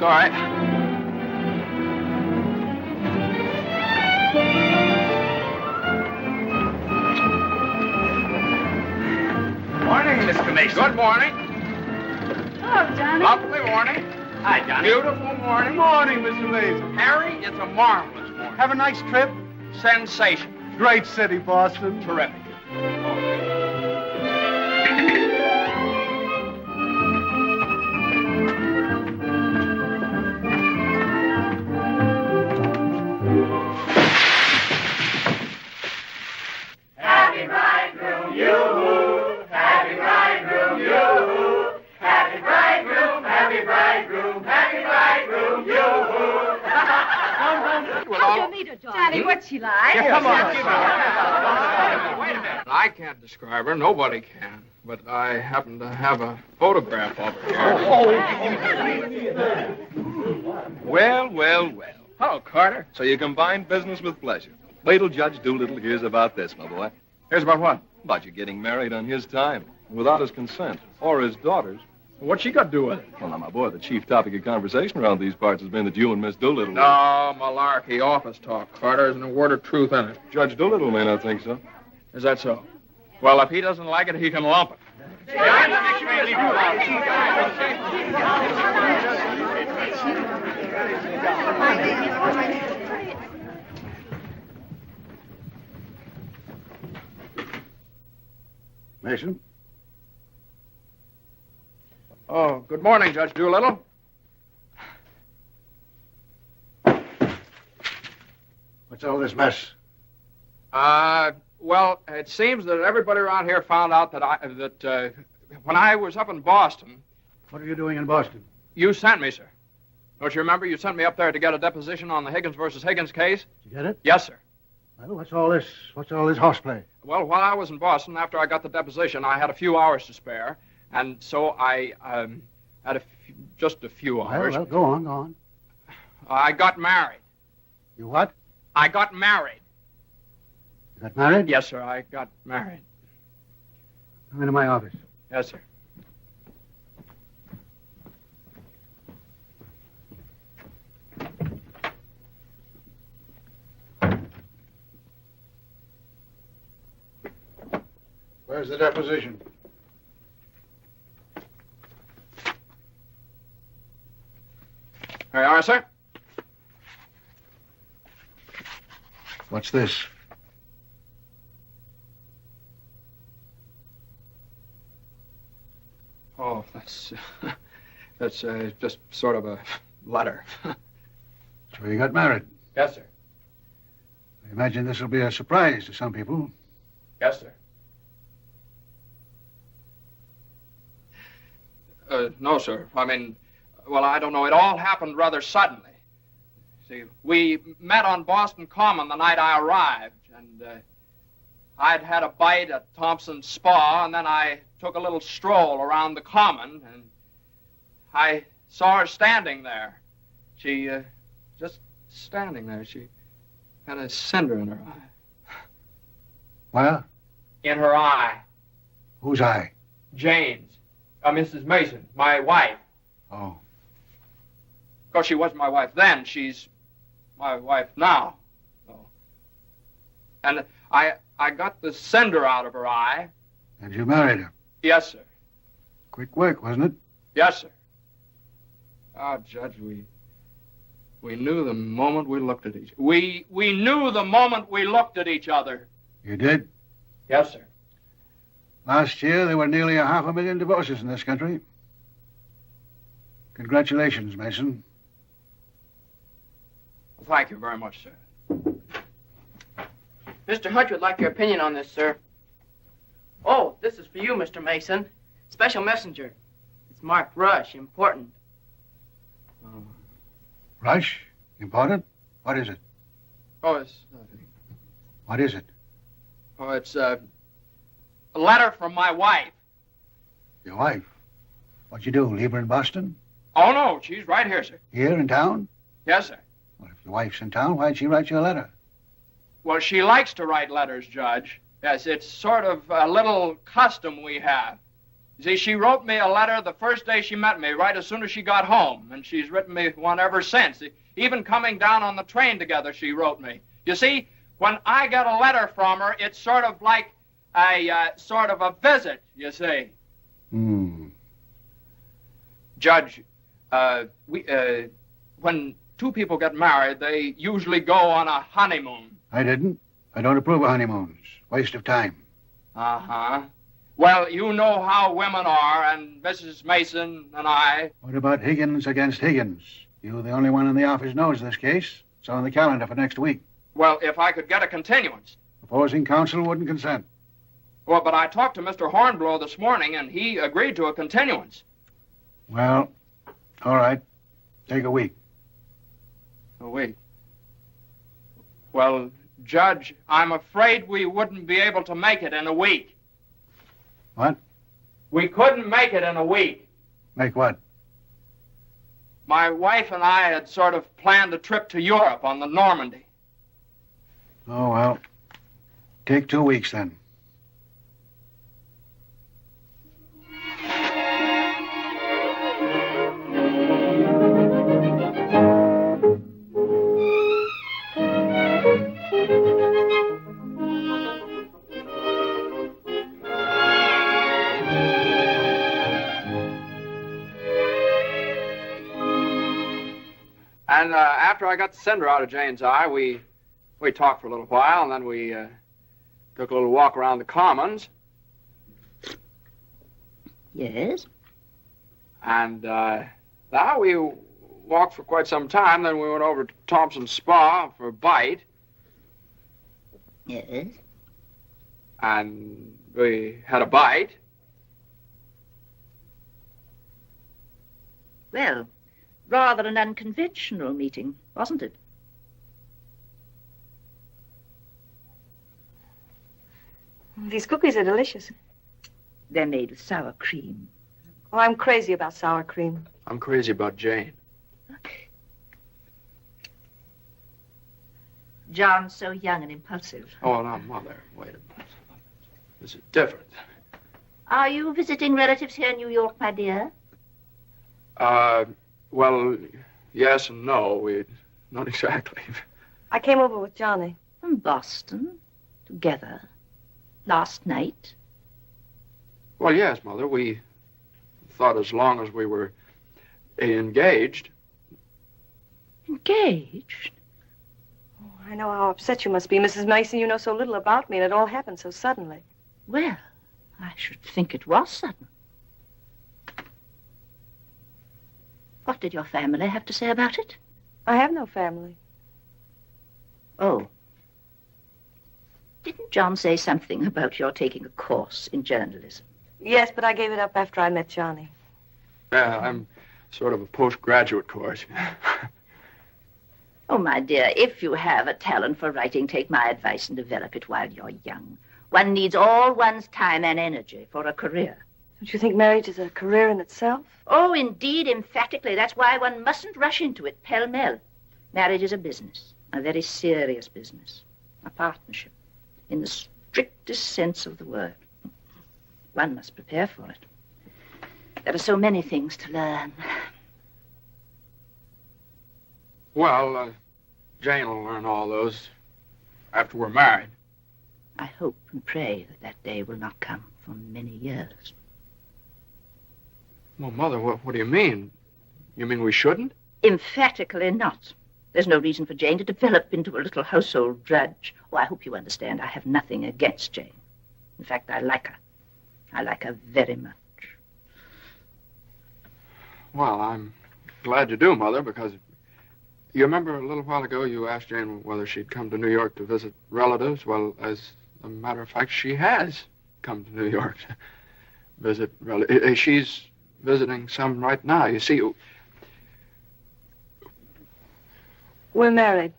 all right. Morning, Mr. Mason. Good morning. Hello, Johnny. Lovely morning. Hi, Johnny. Beautiful morning. Morning, Mr. Mason. Harry, it's a marvelous morning. Have a nice trip? Sensation. Great city, Boston. Terrific. Happy bridegroom, yoo-hoo! Happy bridegroom, yoo-hoo! Happy bridegroom, happy bridegroom, happy bridegroom, yoo-hoo! How'd you meet her, Johnny? What's she like? Come on. Wait a minute. I can't describe her. Nobody can. But I happen to have a photograph of her here. Well, well, well. Hello, Carter. So you combine business with pleasure. Wait till Judge Doolittle hears about this, my boy. Here's about what? About you getting married on his time, without his consent, or his daughter's. What's she got to do with it? Well, now, my boy, the chief topic of conversation around these parts has been that you and Miss Doolittle... No, malarkey. Office talk, Carter. Isn't a word of truth in it. Judge Doolittle may not think so. Is that so? Well, if he doesn't like it, he can lump it. Mason? Oh, good morning, Judge Doolittle. What's all this mess? Well, it seems that everybody around here found out that when I was up in Boston... What are you doing in Boston? You sent me, sir. Don't you remember? You sent me up there to get a deposition on the Higgins versus Higgins case. Did you get it? Yes, sir. Well, what's all this horseplay? Well, while I was in Boston, after I got the deposition, I had a few hours to spare, and so I had just a few hours. Well, go on. I got married. You what? I got married. You got married? Yes, sir, I got married. Come into my office. Yes, sir. Where's the deposition? Here you are, sir. What's this? Oh, that's just sort of a letter. So you got married. Yes, sir. I imagine this will be a surprise to some people. Yes, sir. No, sir. I mean, well, I don't know. It all happened rather suddenly. See, we met on Boston Common the night I arrived, and I'd had a bite at Thompson's Spa, and then I took a little stroll around the Common, and I saw her standing there. She, just standing there. She had a cinder in her eye. Well? In her eye. Whose eye? Jane's. Mrs. Mason, my wife. Oh. Of course, she wasn't my wife then. She's my wife now. Oh. And I got the cinder out of her eye. And you married her? Yes, sir. Quick work, wasn't it? Yes, sir. Ah, Judge, we knew the moment we looked at each other. We knew the moment we looked at each other. You did? Yes, sir. Last year, there were nearly 500,000 divorces in this country. Congratulations, Mason. Well, thank you very much, sir. Mr. Hunt would like your opinion on this, sir. Oh, this is for you, Mr. Mason. Special messenger. It's marked Rush, important. Rush? Important? What is it? Oh, it's nothing. What is it? Oh, it's a letter from my wife. Your wife? What'd you do, leave her in Boston? Oh, no, she's right here, sir. Here in town? Yes, sir. Well, if your wife's in town, why'd she write you a letter? Well, she likes to write letters, Judge. Yes, it's sort of a little custom we have. You see, she wrote me a letter the first day she met me, right as soon as she got home, and she's written me one ever since. Even coming down on the train together, she wrote me. You see, when I get a letter from her, it's sort of like sort of a visit, you see. Judge, when two people get married, they usually go on a honeymoon. I didn't. I don't approve of honeymoons. Waste of time. Uh-huh. Well, you know how women are, and Mrs. Mason and I... What about Higgins against Higgins? You're the only one in the office knows this case. It's on the calendar for next week. Well, if I could get a continuance. Opposing counsel wouldn't consent. Well, but I talked to Mr. Hornblow this morning, and he agreed to a continuance. Well, all right. Take a week. A week? Well, Judge, I'm afraid we wouldn't be able to make it in a week. What? We couldn't make it in a week. Make what? My wife and I had sort of planned a trip to Europe on the Normandy. Oh, well. Take 2 weeks, then. And after I got the cinder out of Jane's eye, we talked for a little while, and then we took a little walk around the Commons. Yes? And now we walked for quite some time, then we went over to Thompson's Spa for a bite. Yes? And we had a bite. Well, rather an unconventional meeting, wasn't it? These cookies are delicious. They're made with sour cream. Oh, I'm crazy about sour cream. I'm crazy about Jane. John's so young and impulsive. Oh, now, Mother, wait a minute. This is different. Are you visiting relatives here in New York, my dear? Well, yes and no. Not exactly. I came over with Johnny. From Boston, together, last night. Well, yes, Mother. We thought as long as we were engaged. Engaged? Oh, I know how upset you must be, Mrs. Mason. You know so little about me, and it all happened so suddenly. Well, I should think it was sudden. What did your family have to say about it? I have no family. Oh. Didn't John say something about your taking a course in journalism? Yes, but I gave it up after I met Johnny. Yeah, I'm sort of a postgraduate course. Oh, my dear, if you have a talent for writing, take my advice and develop it while you're young. One needs all one's time and energy for a career. Don't you think marriage is a career in itself? Oh, indeed, emphatically. That's why one mustn't rush into it pell-mell. Marriage is a business, a very serious business, a partnership, in the strictest sense of the word. One must prepare for it. There are so many things to learn. Well, Jane will learn all those after we're married. I hope and pray that day will not come for many years. Well, Mother, what do you mean? You mean we shouldn't? Emphatically not. There's no reason for Jane to develop into a little household drudge. Oh, I hope you understand. I have nothing against Jane. In fact, I like her. I like her very much. Well, I'm glad you do, Mother, because you remember a little while ago you asked Jane whether she'd come to New York to visit relatives. Well, as a matter of fact, she has come to New York to visit relatives. She's visiting some right now. You see, we're married.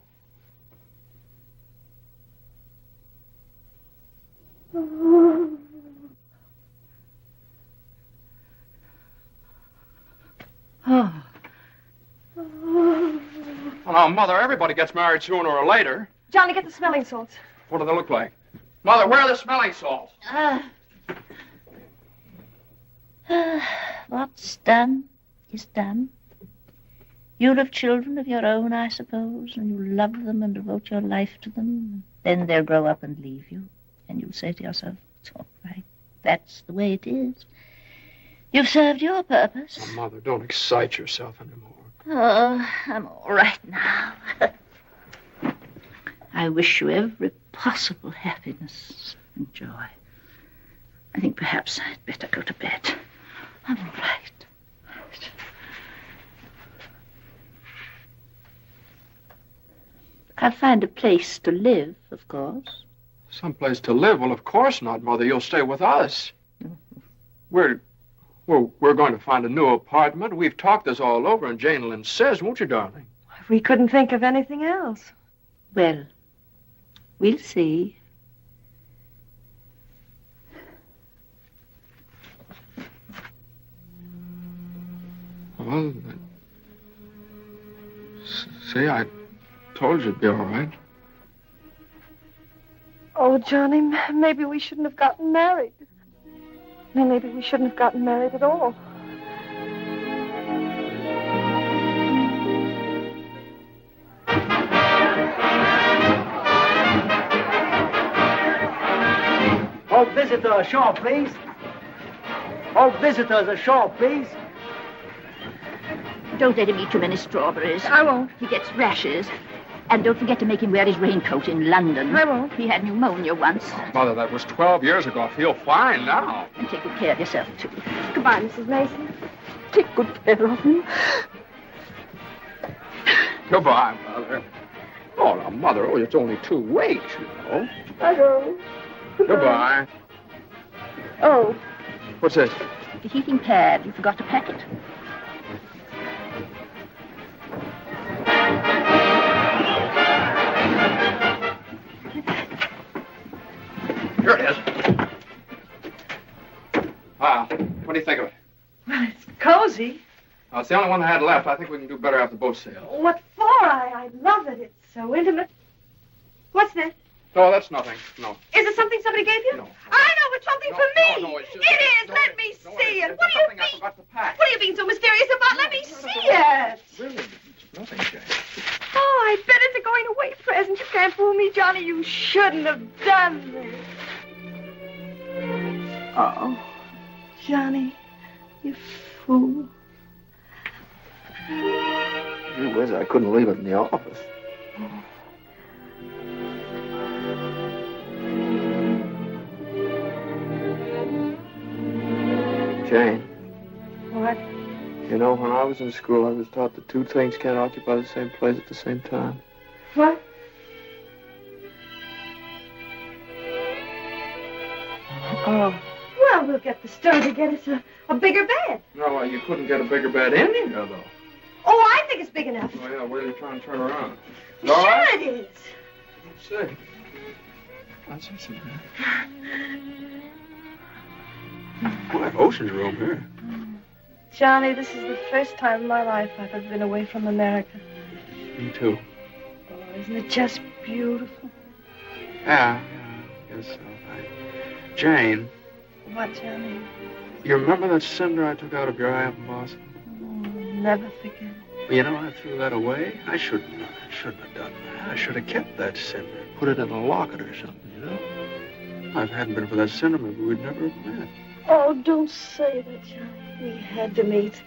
Oh. Well, now, Mother, everybody gets married sooner or later. Johnny, get the smelling salts. What do they look like? Mother, where are the smelling salts? What's done is done. You'll have children of your own, I suppose, and you'll love them and devote your life to them. Then they'll grow up and leave you, and you'll say to yourself, it's all right. That's the way it is. You've served your purpose. Oh, Mother, don't excite yourself anymore. Oh, I'm all right now. I wish you every possible happiness and joy. I think perhaps I'd better go to bed. I'm all right. I'll find a place to live, of course. Someplace to live? Well, of course not, Mother. You'll stay with us. We're going to find a new apartment. We've talked this all over, and Jane will insist, won't you, darling? We couldn't think of anything else. Well, we'll see. Well, see, I told you it'd be all right. Oh, Johnny, maybe we shouldn't have gotten married. Maybe we shouldn't have gotten married at all. All visitors ashore, please. All visitors ashore, please. Don't let him eat too many strawberries. I won't. He gets rashes. And don't forget to make him wear his raincoat in London. I won't. He had pneumonia once. Mother, that was 12 years ago. I feel fine now. And take good care of yourself, too. Goodbye, Mrs. Mason. Take good care of him. Goodbye, Mother. Oh, now, Mother, it's only 2 weeks, you know. I go. Goodbye. Oh. What's this? The heating pad. You forgot to pack it. Here it is. Wow. What do you think of it? Well, it's cozy. Oh, it's the only one I had left. I think we can do better after the boat sail. What for? I love it. It's so intimate. What's this? No, that's nothing. No. Is it something somebody gave you? No. I know, it's something for me. No, it's just... It is. No, Let me no, see it. it's What do you something I mean? forgot to pack. What are you being so mysterious about? Let me see it. Really, it's nothing, Jane. Oh, I bet it's a going away present. You can't fool me, Johnny. You shouldn't have done this. Oh, Johnny, you fool. Gee whiz, I couldn't leave it in the office. Jane. What? You know, when I was in school, I was taught that 2 things can't occupy the same place at the same time. What? Oh. Well, we'll get the stove to get us a bigger bed. No, you couldn't get a bigger bed in here, though. Oh, I think it's big enough. Oh, yeah, where are you trying to turn around? Sure it is. Let's see. Let's see some. Boy, ocean's room here. Johnny, this is the first time in my life I've ever been away from America. Me too. Oh, isn't it just beautiful? Yeah, I guess so. Jane. What, Johnny? You remember that cinder I took out of your eye up in Boston? Oh, never forget. Well, you know, I threw that away. I shouldn't have done that. I should have kept that cinder, put it in a locket or something, you know? If it hadn't been for that cinder, maybe we'd never have met. Oh, don't say that, Johnny. We had to meet.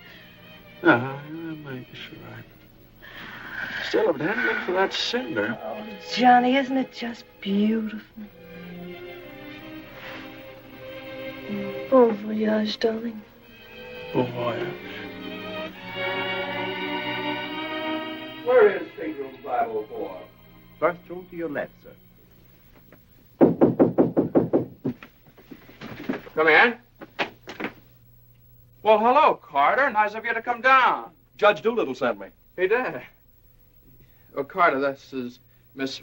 I guess you're right. Still, if it hadn't been for that cinder... Oh, Johnny, isn't it just beautiful? Bon voyage, darling. Bon voyage. Where is Stateroom 504? First room to your left, sir. Come in. Well, hello, Carter. Nice of you to come down. Judge Doolittle sent me. He did. Oh, Carter, this is it's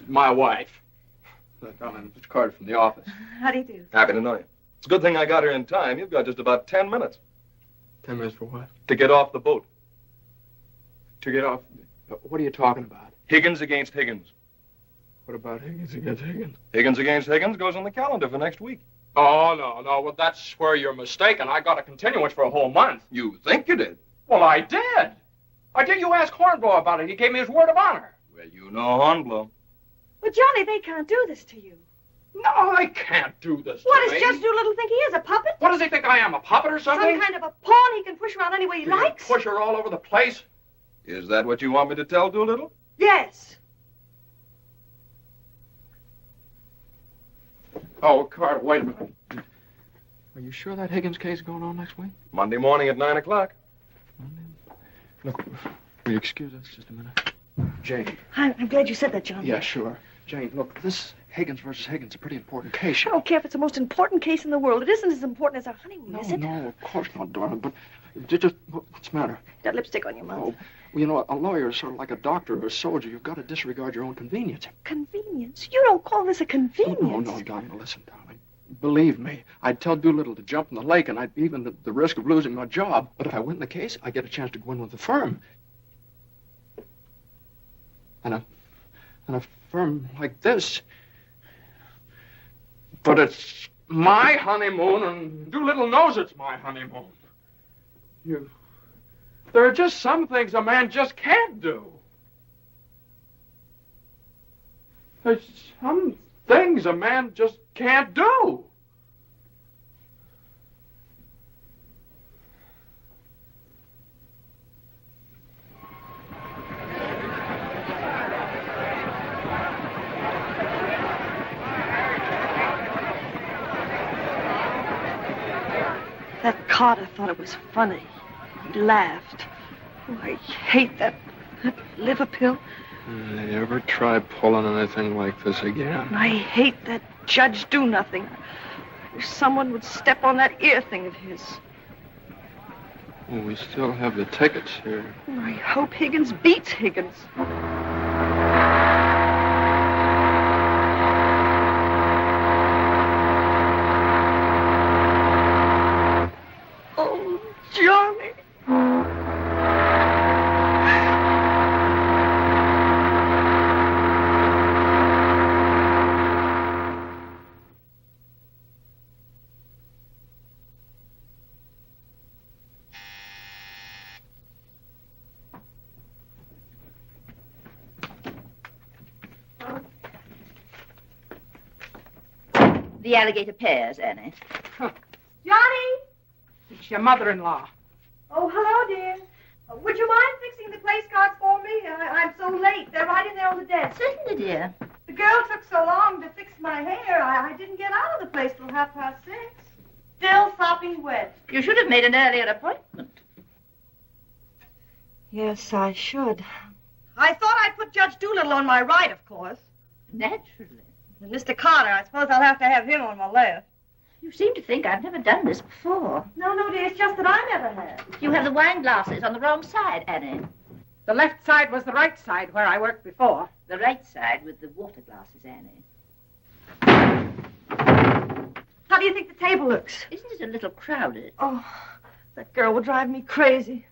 my wife. It's Carter from the office. How do you do? Happy to know you. It's a good thing I got here in time. You've got just about 10 minutes. 10 minutes for what? To get off the boat. To get off? What are you talking about? Higgins against Higgins. What about Higgins against Higgins? Higgins against Higgins goes on the calendar for next week. Oh, no. Well, that's where you're mistaken. I got a continuance for a whole month. You think you did? Well, I did. You ask Hornblow about it. He gave me his word of honor. Well, you know Hornblow. But, Johnny, they can't do this to you. No, they can't do this What to does me. Judge Doolittle think he is, a puppet? What does he think I am, a puppet or something? Some kind of a pawn he can push around any way he likes? Push her all over the place? Is that what you want me to tell Doolittle? Yes. Oh, Carter, wait a minute. Are you sure that Higgins case is going on next week? Monday morning at 9 o'clock. Look, will you excuse us just a minute? Jane. I'm glad you said that, John. Yeah, sure. Jane, look, this Higgins versus Higgins is a pretty important case. I don't care if it's the most important case in the world. It isn't as important as our honeymoon, is it? No, of course not, darling, but just what's the matter? Got lipstick on your mouth. Oh, well, you know, a lawyer is sort of like a doctor or a soldier. You've got to disregard your own convenience. Convenience? You don't call this a convenience. No, darling, listen, darling. Believe me, I'd tell Doolittle to jump in the lake, and I'd be even the risk of losing my job. But if I win the case, I get a chance to go in with the firm. And a firm like this. But it's my honeymoon, and Doolittle knows it's my honeymoon. There are just some things a man just can't do. There's some things a man just can't do. That Carter thought it was funny. He laughed. Oh, I hate that liver pill. They ever try pulling anything like this again? I hate that Judge Do-Nothing. I wish someone would step on that ear thing of his. Well, we still have the tickets here. I hope Higgins beats Higgins. Oh, Johnny. The alligator pears, Annie. Johnny! It's your mother-in-law. Oh, hello, dear. Would you mind fixing the place cards for me? I'm so late. They're right in there on the desk. Certainly, dear. The girl took so long to fix my hair, I didn't get out of the place till 6:30. Still sopping wet. You should have made an earlier appointment. Yes, I should. I thought I'd put Judge Doolittle on my right, of course. Naturally. And Mr. Carter, I suppose I'll have to have him on my left. You seem to think I've never done this before. No, dear, it's just that I never have. You have the wine glasses on the wrong side, Annie. The left side was the right side where I worked before. The right side with the water glasses, Annie. How do you think the table looks? Isn't it a little crowded? Oh, that girl will drive me crazy.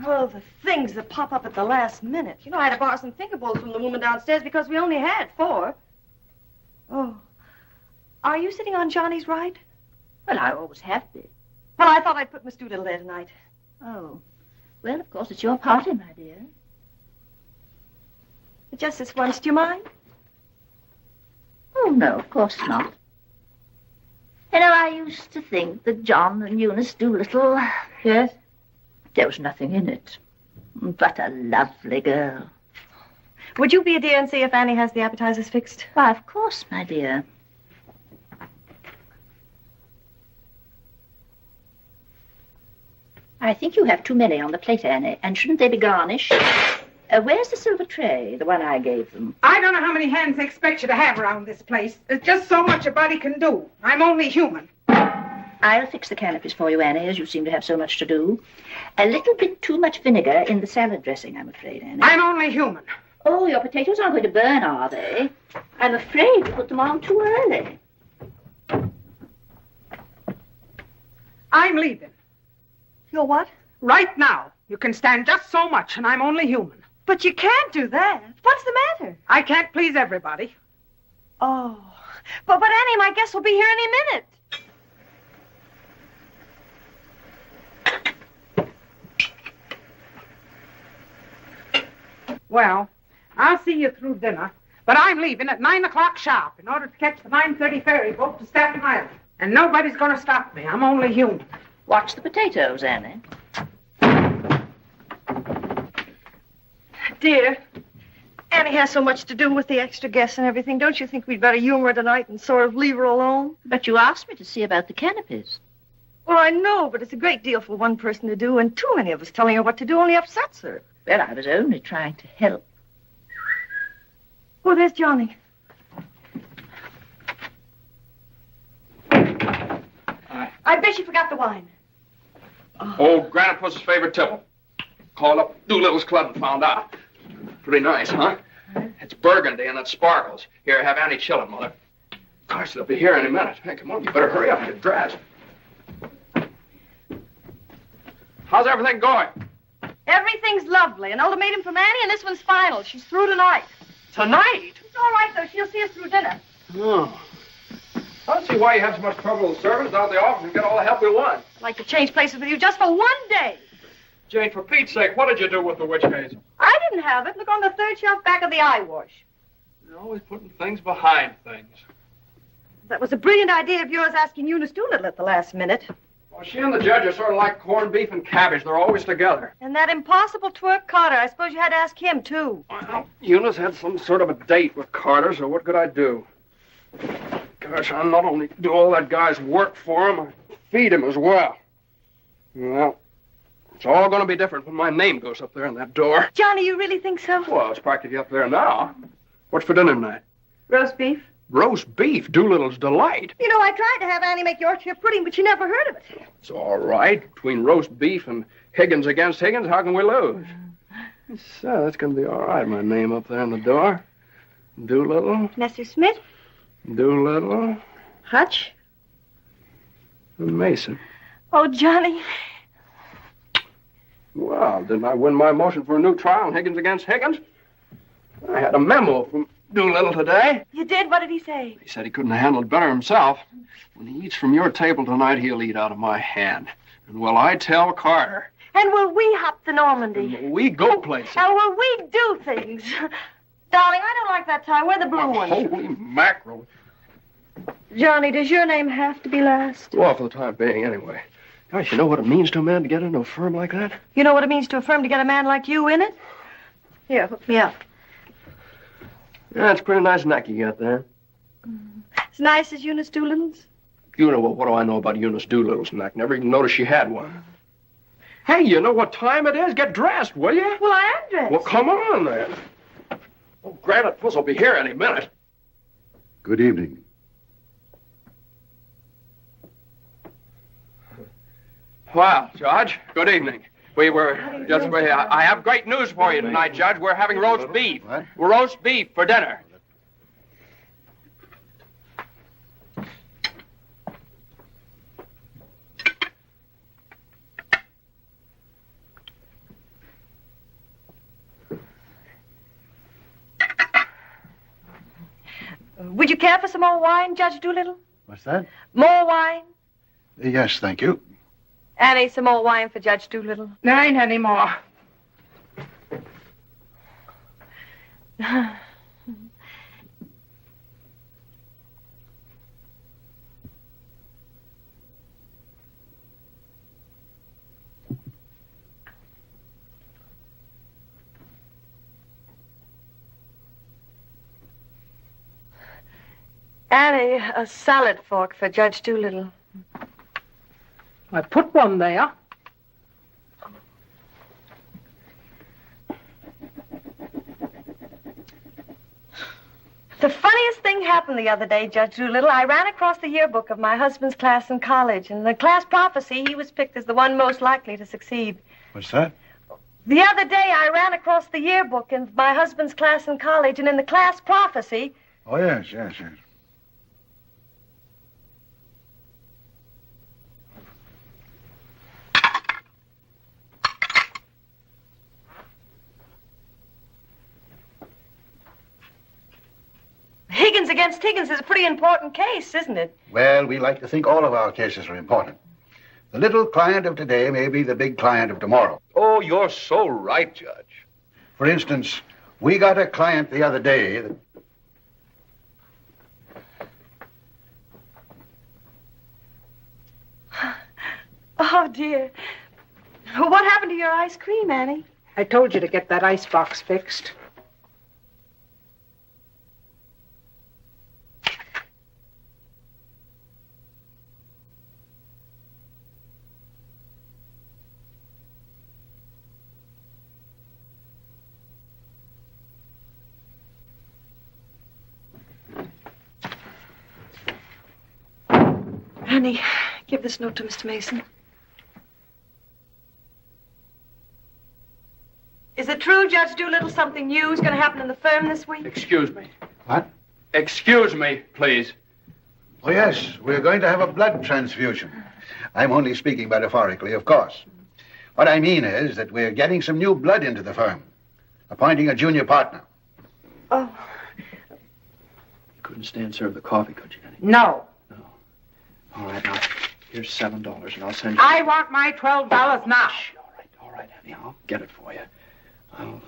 Oh, the things that pop up at the last minute. You know, I had to borrow some thinkables from the woman downstairs because we only had 4. Oh. Are you sitting on Johnny's right? Well, I always have been. Well, I thought I'd put Miss Doolittle there tonight. Oh. Well, of course, it's your party, my dear. Just this once, do you mind? Oh, no, of course not. You know, I used to think that John and Eunice Doolittle... Yes? There was nothing in it. But a lovely girl. Would you be a dear and see if Annie has the appetizers fixed? Why, of course, my dear. I think you have too many on the plate, Annie, and shouldn't they be garnished? Where's the silver tray, the one I gave them? I don't know how many hands they expect you to have around this place. There's just so much a body can do. I'm only human. I'll fix the canopies for you, Annie, as you seem to have so much to do. A little bit too much vinegar in the salad dressing, I'm afraid, Annie. I'm only human. Oh, your potatoes aren't going to burn, are they? I'm afraid you put them on too early. I'm leaving. You're what? Right now. You can stand just so much, and I'm only human. But you can't do that. What's the matter? I can't please everybody. Oh, But Annie, my guest will be here any minute. Well, I'll see you through dinner, but I'm leaving at 9 o'clock sharp in order to catch the 9:30 ferry boat to Staten Island. And nobody's going to stop me. I'm only human. Watch the potatoes, Annie. Dear, Annie has so much to do with the extra guests and everything. Don't you think we'd better humor her tonight and sort of leave her alone? But you asked me to see about the canopies. Well, I know, but it's a great deal for one person to do, and too many of us telling her what to do only upsets her. Well, I was only trying to help. Oh, there's Johnny. I bet you forgot the wine. Old Granite was his favorite tipple. Called up Doolittle's club and found out. Pretty nice, huh? It's burgundy and it sparkles. Here, have Annie chill it, Mother. Gosh, they'll be here any minute. Hey, come on, you better hurry up and get dressed. How's everything going? Everything's lovely. An ultimatum from Annie, and this one's final. She's through tonight. Tonight? It's all right, though. She'll see us through dinner. Oh. I don't see why you have so much trouble with servants down at the office and get all the help we want. I'd like to change places with you just for one day. Jane, for Pete's sake, what did you do with the witch hazel? I didn't have it. Look on the third shelf back of the eye wash. You're always putting things behind things. That was a brilliant idea of yours asking Eunice Doolittle at the last minute. Well, she and the judge are sort of like corned beef and cabbage. They're always together. And that impossible twerk Carter. I suppose you had to ask him, too. Well, Eunice had some sort of a date with Carter, so what could I do? Gosh, I not only do all that guy's work for him, I feed him as well. Well, it's all going to be different when my name goes up there in that door. Johnny, you really think so? Well, it's practically up there now. What's for dinner tonight? Roast beef. Roast beef, Doolittle's delight. You know, I tried to have Annie make Yorkshire pudding, but she never heard of it. It's all right. Between roast beef and Higgins against Higgins, how can we lose? So, that's going to be all right. My name up there in the door. Doolittle. Messrs. Smith. Doolittle. Hutch. And Mason. Oh, Johnny. Well, didn't I win my motion for a new trial on Higgins against Higgins? I had a memo from Doolittle today. You did? What did he say? He said he couldn't have handled it better himself. When he eats from your table tonight, he'll eat out of my hand. And will I tell Carter? And will we hop to Normandy? And will we go places? And will we do things? Darling, I don't like that tie. Wear the blue one. Holy mackerel. Johnny, does your name have to be last? Well, for the time being, anyway. Gosh, you know what it means to a man to get into a firm like that? You know what it means to a firm to get a man like you in it? Here, hook me up. Yeah, it's a pretty nice neck you got there. As nice as Eunice Doolittle's? You know, what do I know about Eunice Doolittle's neck? Never even noticed she had one. Hey, you know what time it is? Get dressed, will you? Well, I am dressed. Well, come on, then. Oh, Granite Puss will be here any minute. Good evening. Well, Judge, good evening. I have great news for you tonight, Judge. We're having roast beef. What? Roast beef for dinner. Would you care for some more wine, Judge Doolittle? What's that? More wine? Yes, thank you. Annie, some more wine for Judge Doolittle. There ain't any more. Annie, a salad fork for Judge Doolittle. I put one there. The funniest thing happened the other day, Judge Doolittle. I ran across the yearbook of my husband's class in college. In the class prophecy, he was picked as the one most likely to succeed. What's that? The other day, I ran across the yearbook in my husband's class in college, and in the class prophecy... Oh, yes. Higgins Higgins against Higgins is a pretty important case, isn't it? Well, we like to think all of our cases are important. The little client of today may be the big client of tomorrow. Oh, you're so right, Judge. For instance, we got a client the other day that... Oh, dear. What happened to your ice cream, Annie? I told you to get that ice box fixed. Annie, give this note to Mr. Mason. Is it true, Judge Doolittle, something new is going to happen in the firm this week? Excuse me. What? Excuse me, please. Oh, yes, we're going to have a blood transfusion. I'm only speaking metaphorically, of course. What I mean is that we're getting some new blood into the firm, appointing a junior partner. Oh. You couldn't stay and serve the coffee, could you, Annie? No. All right, now, here's $7, and I'll send you... I want my $12 now. All right, Annie, I'll get it for you. I'll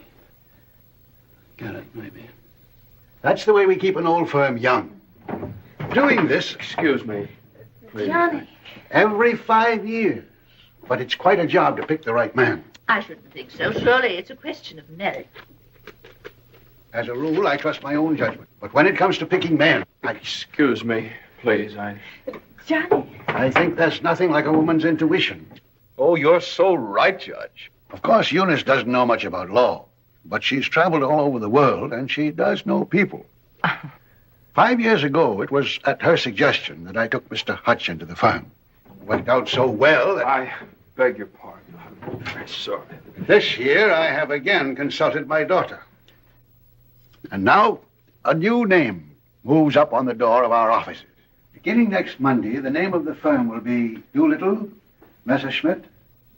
get it, maybe. That's the way we keep an old firm young. Doing this... Excuse me, please. Johnny. Every 5 years. But it's quite a job to pick the right man. I shouldn't think so. Surely it's a question of merit. As a rule, I trust my own judgment. But when it comes to picking men, Excuse me, please. Johnny. I think there's nothing like a woman's intuition. Oh, you're so right, Judge. Of course, Eunice doesn't know much about law, but she's traveled all over the world, and she does know people. 5 years ago, it was at her suggestion that I took Mr. Hutch into the firm. It worked out so well that... I beg your pardon. I'm very sorry. This year, I have again consulted my daughter. And now, a new name moves up on the door of our offices. Beginning next Monday, the name of the firm will be Doolittle, Messerschmitt,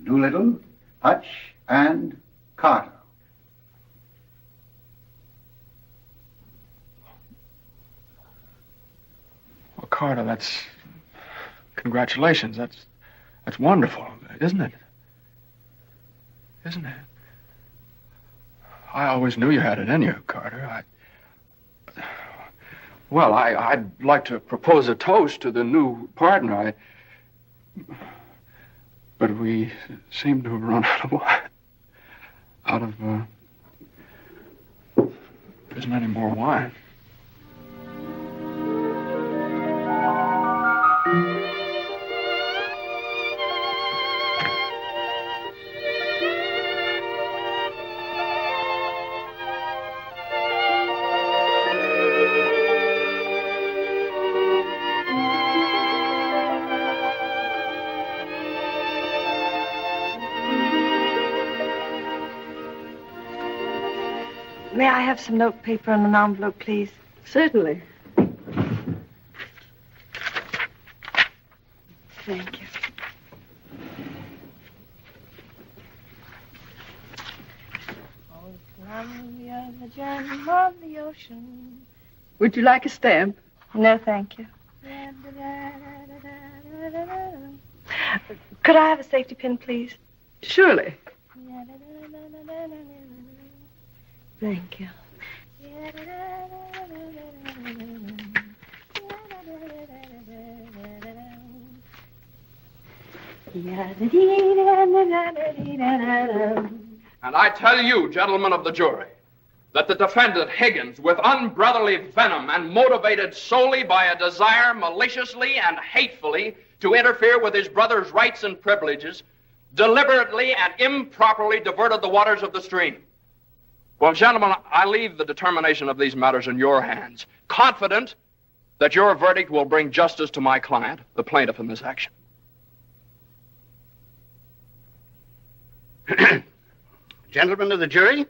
Doolittle, Hutch, and Carter. Well, Carter, that's... Congratulations. That's wonderful, isn't it? Isn't it? I always knew you had it in you, Carter. Well, I'd like to propose a toast to the new partner. But we seem to have run out of wine. There isn't any more wine. May I have some notepaper and an envelope, please? Certainly. Thank you. On the ocean. Would you like a stamp? No, thank you. Could I have a safety pin, please? Surely. Thank you. And I tell you, gentlemen of the jury, that the defendant, Higgins, with unbrotherly venom and motivated solely by a desire maliciously and hatefully to interfere with his brother's rights and privileges, deliberately and improperly diverted the waters of the stream. Well, gentlemen, I leave the determination of these matters in your hands, confident that your verdict will bring justice to my client, the plaintiff in this action. Gentlemen of the jury,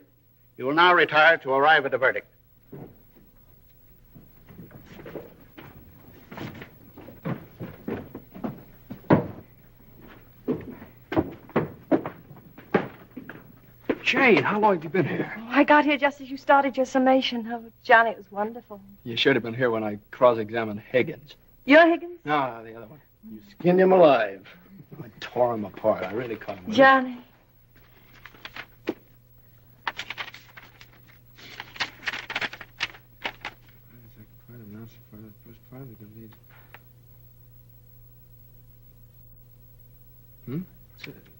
you will now retire to arrive at a verdict. Jane, how long have you been here? Oh, I got here just as you started your summation. Oh, Johnny, it was wonderful. You should have been here when I cross-examined Higgins. You're Higgins? No, the other one. You skinned him alive. I tore him apart. I really cut him. Johnny.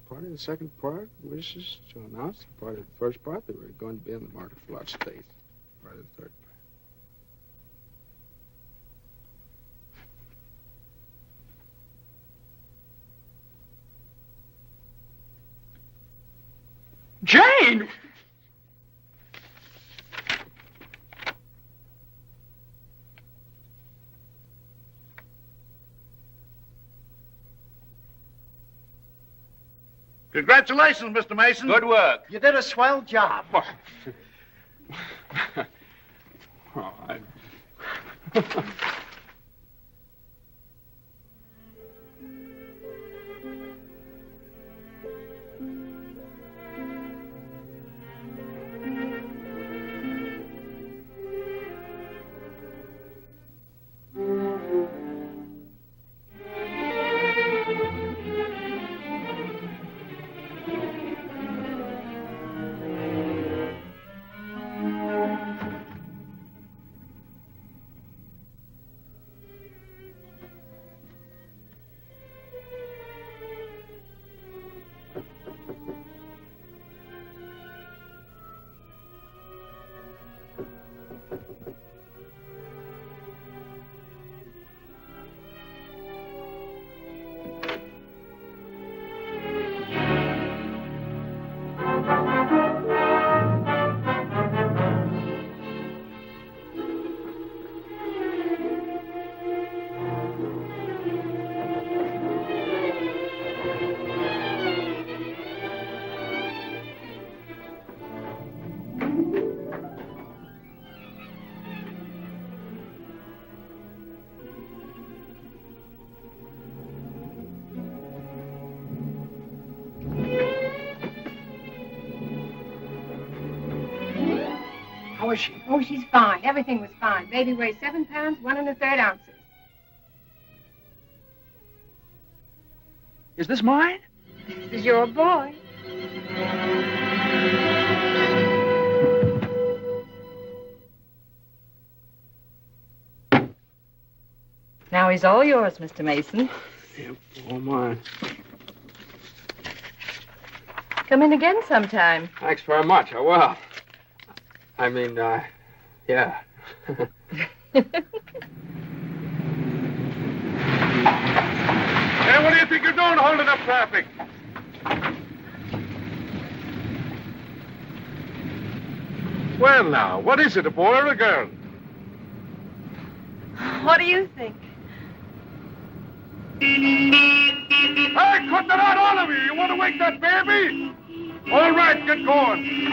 Part of the second part wishes to announce the part of the first part that we're going to be in the market for large space. Part of the third part. Jane! Congratulations, Mr. Mason. Good work. You did a swell job. Oh, How is she? Oh, she's fine. Everything was fine. Baby weighs 7 pounds, 1 1/3 ounces. Is this mine? This is your boy. Now he's all yours, Mr. Mason. Yep, all mine. Come in again sometime. Thanks very much. I will. I mean, yeah. Hey, what do you think you're doing holding up traffic? Well, now, what is it, a boy or a girl? What do you think? Hey, cut that out, all of you! You want to wake that baby? All right, get going.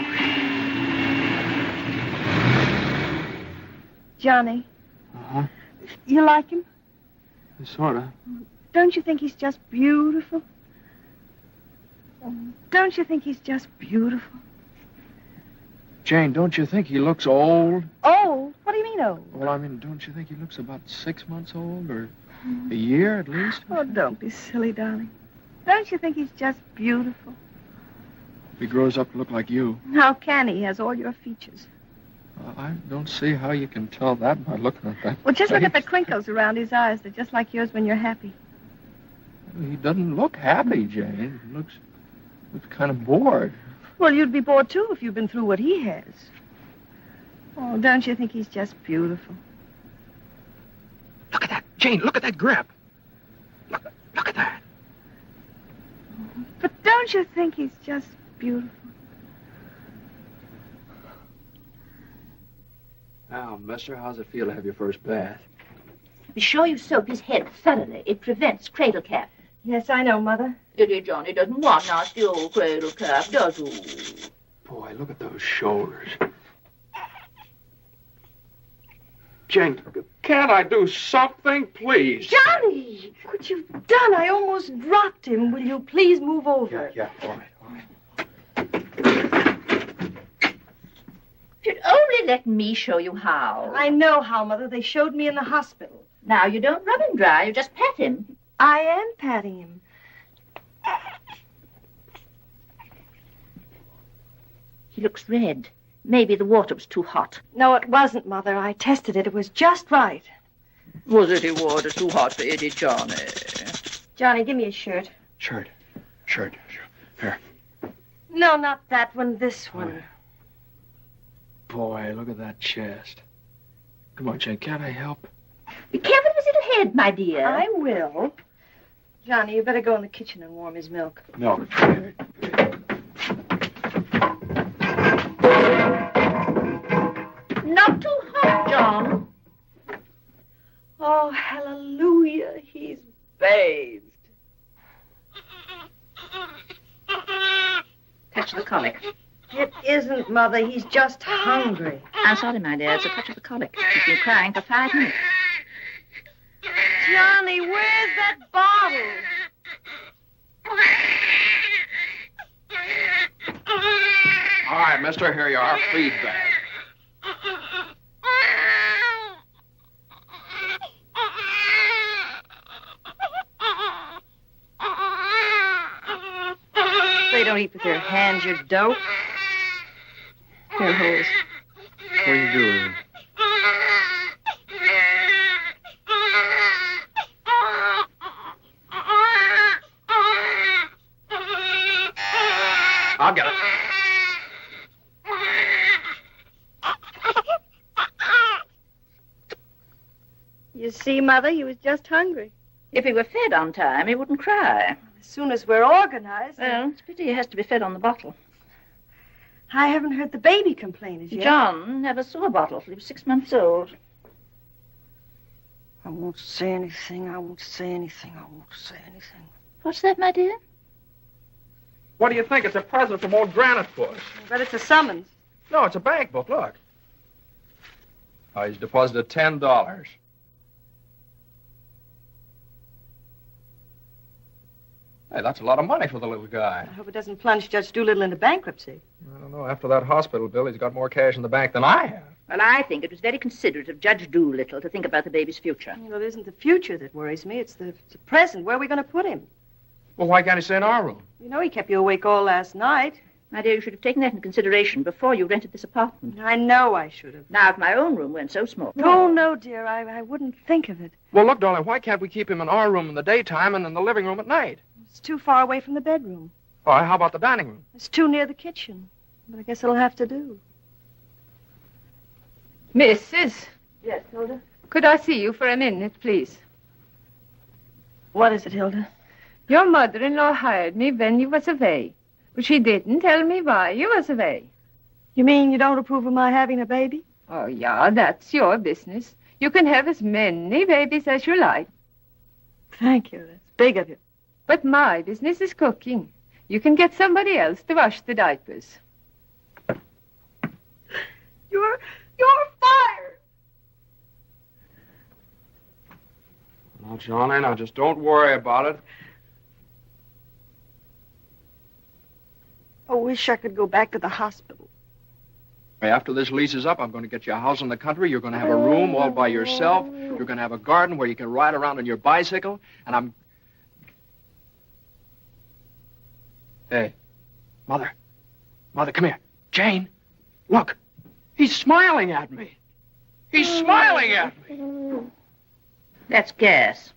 Johnny. Uh-huh. You like him? Sort of. Don't you think he's just beautiful? Don't you think he's just beautiful? Jane, don't you think he looks old? Old? What do you mean old? Well, I mean, don't you think he looks about 6 months old, or a year at least? Oh, don't be silly, darling. Don't you think he's just beautiful? If he grows up to look like you. How can he? He has all your features. I don't see how you can tell that by looking at that. Well, just look at the face. crinkles around his eyes. They're just like yours when you're happy. He doesn't look happy, Jane. He looks kind of bored. Well, you'd be bored, too, if you'd been through what he has. Oh, don't you think he's just beautiful? Look at that, Jane. Look at that grip. Look at that. But don't you think he's just beautiful? Now, mister, how's it feel to have your first bath? Be sure you soak his head thoroughly. It prevents cradle cap. Yes, I know, Mother. Dear Johnny doesn't want nasty old cradle cap, does he? Boy, look at those shoulders. Jane, can't I do something, please? Johnny! What you've done, I almost dropped him. Will you please move over? Yeah, all right. If you'd only let me show you how. I know how, Mother. They showed me in the hospital. Now, you don't rub him dry. You just pat him. I am patting him. He looks red. Maybe the water was too hot. No, it wasn't, Mother. I tested it. It was just right. Was it water too hot for Eddie, Johnny? Johnny, give me a shirt. Shirt. Here. No, not that one. This one. Boy, look at that chest. Come on, Jane, can't I help? Be careful of his little head, my dear. I will. Johnny, you better go in the kitchen and warm his milk. Milk. Not too hot, John. Oh, hallelujah. He's bathed. Touch the colic. It isn't, Mother. He's just hungry. I'm sorry, my dear. It's a touch of the colic. He's been crying for 5 minutes. Johnny, where's that bottle? All right, mister, here you are. Feed bag. They don't eat with their hands, you dope. Here, Hose. What are you doing? I'll get it. You see, Mother, he was just hungry. If he were fed on time, he wouldn't cry. As soon as we're organized. Well, it's pity he has to be fed on the bottle. I haven't heard the baby complain as yet. John never saw a bottle till he was 6 months old. I won't say anything. I won't say anything. I won't say anything. What's that, my dear? What do you think? It's a present from old Granite Puss. I bet it's a summons. No, it's a bank book. Look. Oh, he's deposited $10. Hey, that's a lot of money for the little guy. I hope it doesn't plunge Judge Doolittle into bankruptcy. I don't know. After that hospital bill, he's got more cash in the bank than I have. Well, I think it was very considerate of Judge Doolittle to think about the baby's future. You know, it isn't the future that worries me. It's the present. Where are we going to put him? Well, why can't he stay in our room? You know, he kept you awake all last night. My dear, you should have taken that into consideration before you rented this apartment. I know I should have. Now, if my own room weren't so small. Oh, no, dear. I wouldn't think of it. Well, look, darling, why can't we keep him in our room in the daytime and in the living room at night? It's too far away from the bedroom. All right, how about the dining room? It's too near the kitchen. But I guess it'll have to do. Mrs. Yes, Hilda? Could I see you for a minute, please? What is it, Hilda? Your mother-in-law hired me when you was away. But she didn't tell me why you was away. You mean you don't approve of my having a baby? Oh, yeah, that's your business. You can have as many babies as you like. Thank you. That's big of you. But my business is cooking. You can get somebody else to wash the diapers. You're fired. Now, Johnny, now just don't worry about it. I wish I could go back to the hospital. After this lease is up, I'm going to get you a house in the country. You're going to have a room all by yourself. You're going to have a garden where you can ride around on your bicycle. And I'm... Hey, Mother. Mother, come here. Jane, look. He's smiling at me. He's smiling at me. That's gas.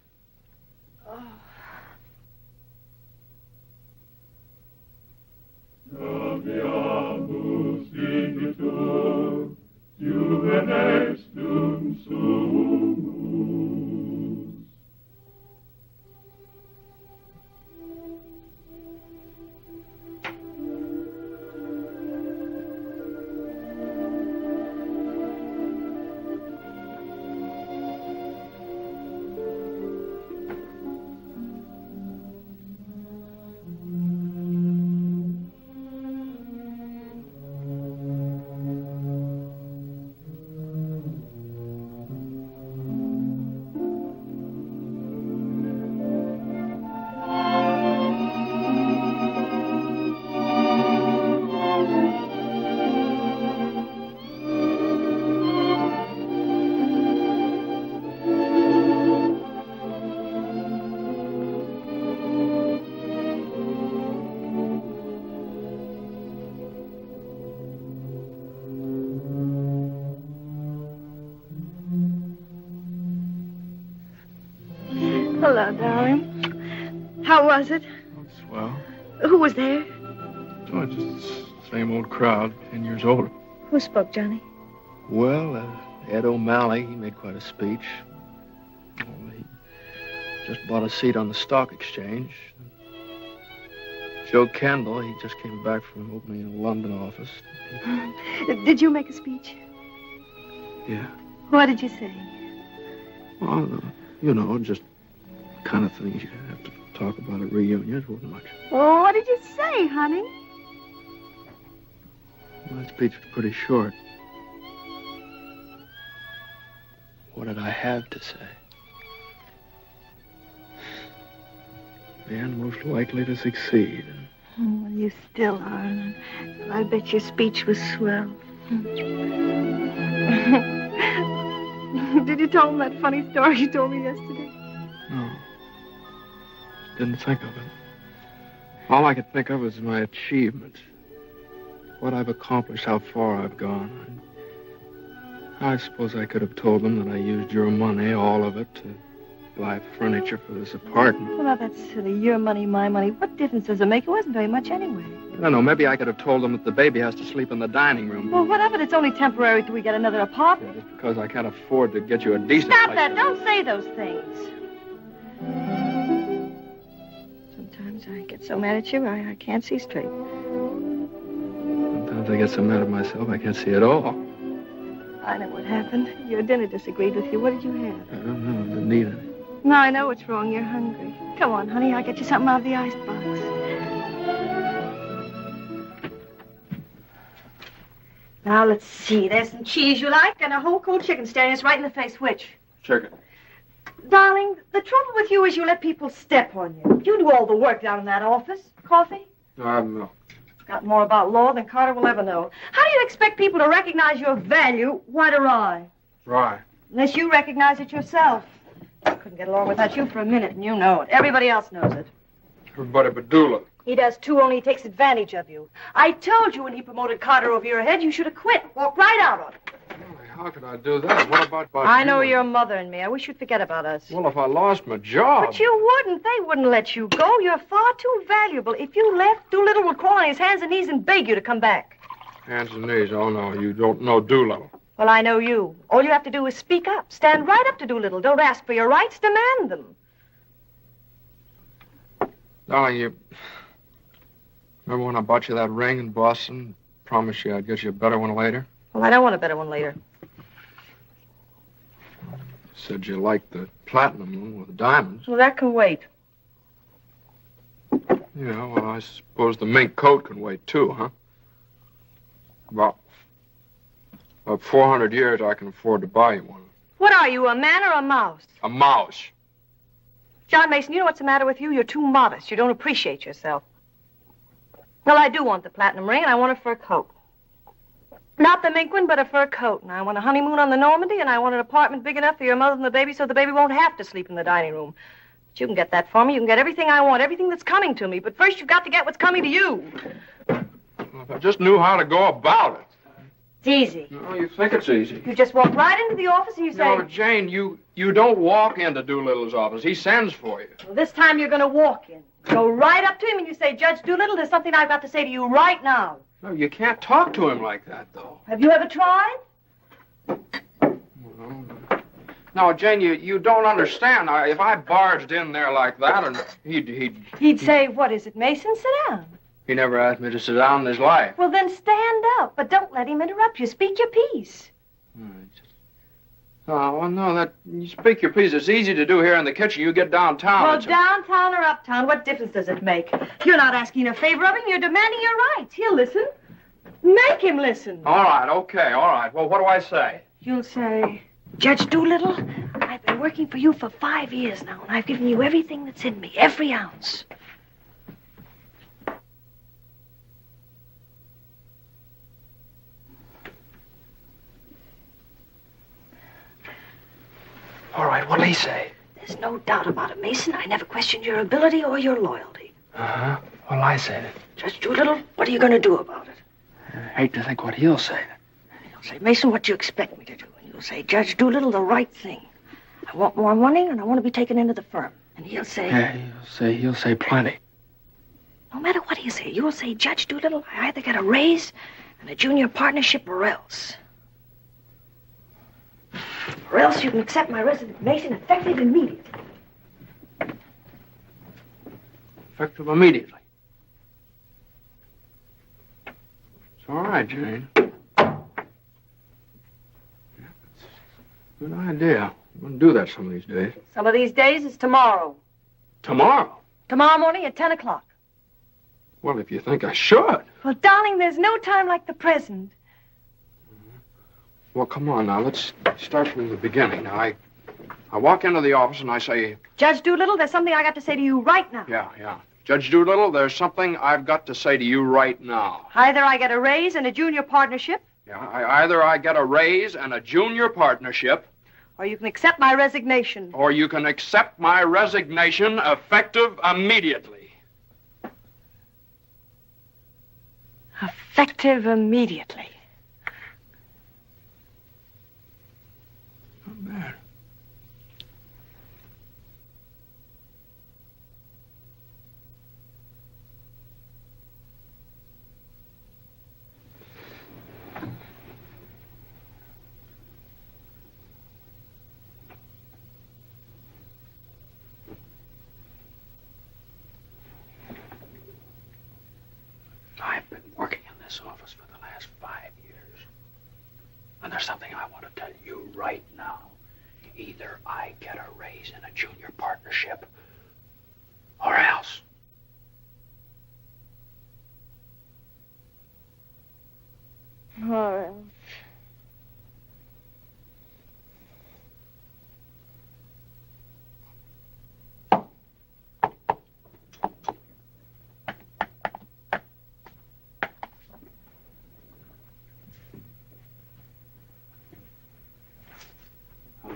Hello, darling. How was it? Swell. Who was there? Oh, just the same old crowd, 10 years older. Who spoke, Johnny? Well, Ed O'Malley, he made quite a speech. Oh, he just bought a seat on the stock exchange. Joe Kendall, he just came back from opening a London office. Did you make a speech? Yeah. What did you say? Well, you know, just kind of things you have to talk about at reunions. Wasn't much. Oh, what did you say, honey? My speech was pretty short. What did I have to say? Man most likely to succeed. Oh, well, you still are. I bet your speech was swell. Did you tell him that funny story you told me yesterday? No. Didn't think of it. All I could think of was my achievements. What I've accomplished, how far I've gone. I suppose I could have told them that I used your money, all of it, to buy furniture for this apartment. Well, now, that's silly. Your money, my money. What difference does it make? It wasn't very much anyway. I don't know. Maybe I could have told them that the baby has to sleep in the dining room. Well, what of it? It's only temporary till we get another apartment. Just because I can't afford to get you a decent Stop place. that. Don't say those things. Sometimes I get so mad at you, I can't see straight. Sometimes I get so mad at myself, I can't see at all. I know what happened. Your dinner disagreed with you. What did you have? I don't know. I didn't eat any. No, I know what's wrong. You're hungry. Come on, honey. I'll get you something out of the icebox. Now, let's see. There's some cheese you like and a whole cold chicken staring us right in the face. Which? Chicken. Darling, the trouble with you is you let people step on you. You do all the work down in that office. Coffee? No, I have milk. Got more about law than Carter will ever know. How do you expect people to recognize your value, white or rye? Rye. Unless you recognize it yourself. I couldn't get along without you for a minute, and you know it. Everybody else knows it. Everybody but Doolittle. He does, too, only he takes advantage of you. I told you when he promoted Carter over your head, you should have quit. Walked right out on it. How could I do that? What about I know you? your mother and me. I wish you'd forget about us. Well, if I lost my job... But you wouldn't. They wouldn't let you go. You're far too valuable. If you left, Doolittle would crawl on his hands and knees and beg you to come back. Hands and knees. Oh, no, you don't know Doolittle. Well, I know you. All you have to do is speak up. Stand right up to Doolittle. Don't ask for your rights. Demand them. Darling, you... Remember when I bought you that ring in Boston? Promised you I'd get you a better one later? Well, I don't want a better one later. Said you liked the platinum one with the diamonds. Well, that can wait. Yeah, well, I suppose the mink coat can wait, too, huh? About 400 years, I can afford to buy you one. What are you, a man or a mouse? A mouse. John Mason, you know what's the matter with you? You're too modest. You don't appreciate yourself. Well, I do want the platinum ring, and I want a fur coat. Not the mink one, but a fur coat. And I want a honeymoon on the Normandy, and I want an apartment big enough for your mother and the baby so the baby won't have to sleep in the dining room. But you can get that for me. You can get everything I want, everything that's coming to me. But first, you've got to get what's coming to you. Well, if I just knew how to go about it. It's easy. No, you think it's easy. You just walk right into the office and you say... No, Jane, you don't walk into Doolittle's office. He sends for you. Well, this time you're going to walk in. Go right up to him and you say, Judge Doolittle, there's something I've got to say to you right now. No, you can't talk to him like that, though. Have you ever tried? No, Jane, you don't understand. If I barged in there like that, and He'd say, what is it, Mason? Sit down. He never asked me to sit down in his life. Well, then stand up, but don't let him interrupt you. Speak your piece. Oh, well, no, you speak your piece. It's easy to do here in the kitchen. You get downtown. Well, downtown or uptown, what difference does it make? You're not asking a favor of him. You're demanding your rights. He'll listen. Make him listen. All right, okay, all right. Well, what do I say? You'll say, Judge Doolittle, I've been working for you for 5 years now, and I've given you everything that's in me, every ounce. All right, what'll he say? There's no doubt about it, Mason. I never questioned your ability or your loyalty. Uh-huh. What'll I say then? Judge Doolittle, what are you going to do about it? I hate to think what he'll say. He'll say, Mason, what do you expect me to do? And you'll say, Judge Doolittle, the right thing. I want more money, and I want to be taken into the firm. And he'll say... Yeah, he'll say plenty. No matter what he'll say, you'll say, Judge Doolittle, I either get a raise and a junior partnership or else. Or else you can accept my resignation effective immediately. Effective immediately. It's all right, Jane. Yeah, that's a good idea. I'm going to do that some of these days. Some of these days is tomorrow. Tomorrow? Tomorrow morning at 10 o'clock. Well, if you think I should. Well, darling, there's no time like the present. Well, come on now. Let's start from the beginning. Now, I walk into the office and I say... Judge Doolittle, there's something I got to say to you right now. Yeah. Judge Doolittle, there's something I've got to say to you right now. Either I get a raise and a junior partnership... Yeah, either I get a raise and a junior partnership... Or you can accept my resignation. Or you can accept my resignation effective immediately. Effective immediately. Not bad. I've been working in this office for the last 5 years. And there's something I want to tell you right now. Either I get a raise and a junior partnership, or else. Or else.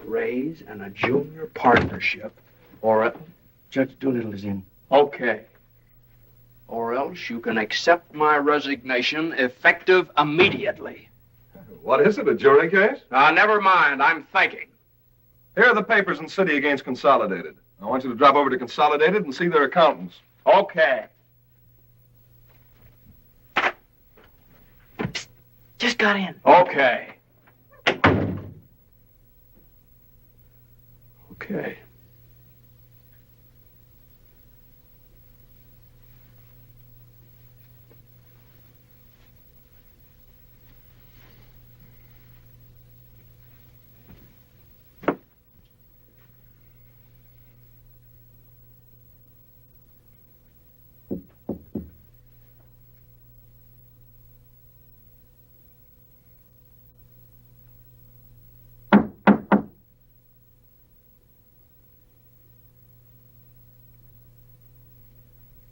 Raise and a junior partnership, or Judge Doolittle is in. Okay. Or else you can accept my resignation effective immediately. What is it, a jury case? Never mind, I'm thinking. Here are the papers in City against Consolidated. I want you to drop over to Consolidated and see their accountants. Okay. Just got in. Okay. Okay.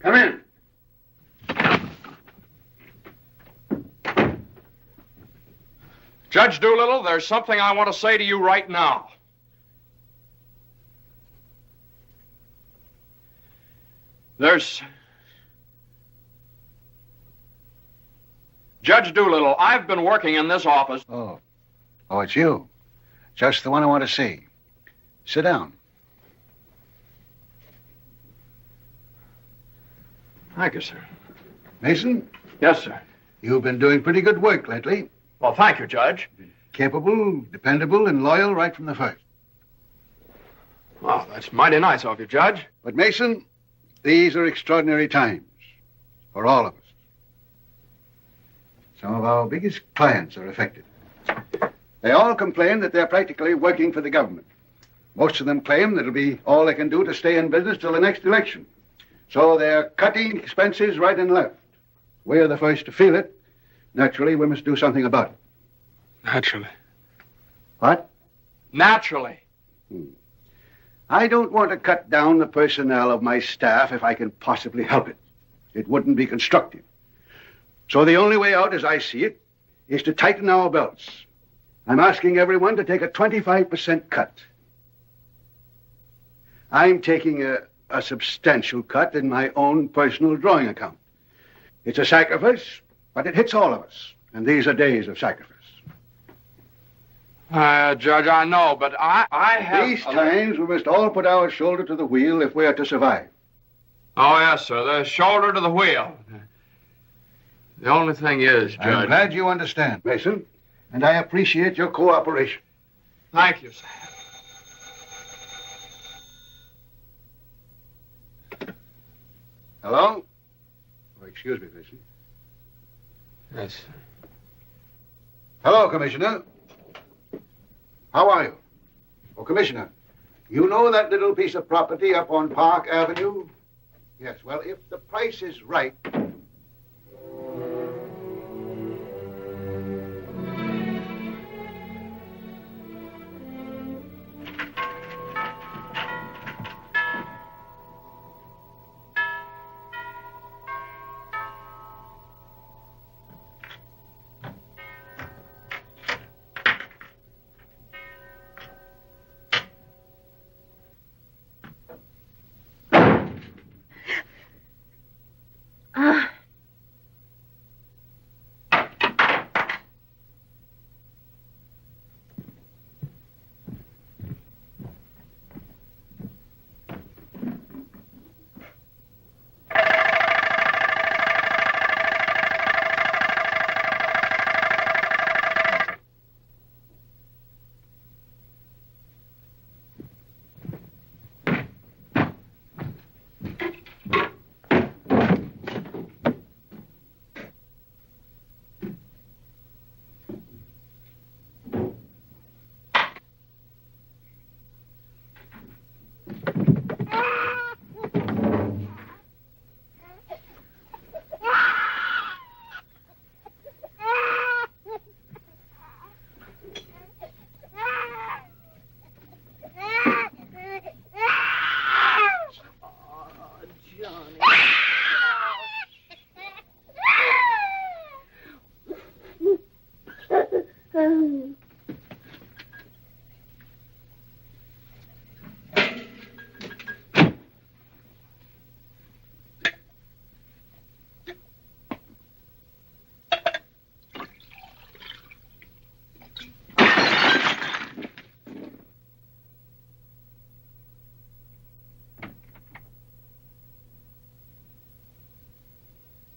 Come in. Judge Doolittle, there's something I want to say to you right now. Judge Doolittle, I've been working in this office. Oh, it's you. Just the one I want to see. Sit down. Thank you, sir. Mason? Yes, sir. You've been doing pretty good work lately. Well, thank you, Judge. Capable, dependable, and loyal right from the first. Well, that's mighty nice of you, Judge. But, Mason, these are extraordinary times for all of us. Some of our biggest clients are affected. They all complain that they're practically working for the government. Most of them claim that it'll be all they can do to stay in business till the next election. So they're cutting expenses right and left. We're the first to feel it. Naturally, we must do something about it. Naturally. What? Naturally. I don't want to cut down the personnel of my staff if I can possibly help it. It wouldn't be constructive. So the only way out, as I see it, is to tighten our belts. I'm asking everyone to take a 25% cut. I'm taking a substantial cut in my own personal drawing account. It's a sacrifice, but it hits all of us. And these are days of sacrifice. Judge, I know, but I have... These times, we must all put our shoulder to the wheel if we are to survive. Oh, yes, sir. The shoulder to the wheel. The only thing is, Judge... I'm glad you understand, Mason, and I appreciate your cooperation. Thank you, sir. Hello? Oh, excuse me, Mason. Yes, sir. Hello, Commissioner. How are you? Oh, Commissioner, you know that little piece of property up on Park Avenue? Yes, well, if the price is right...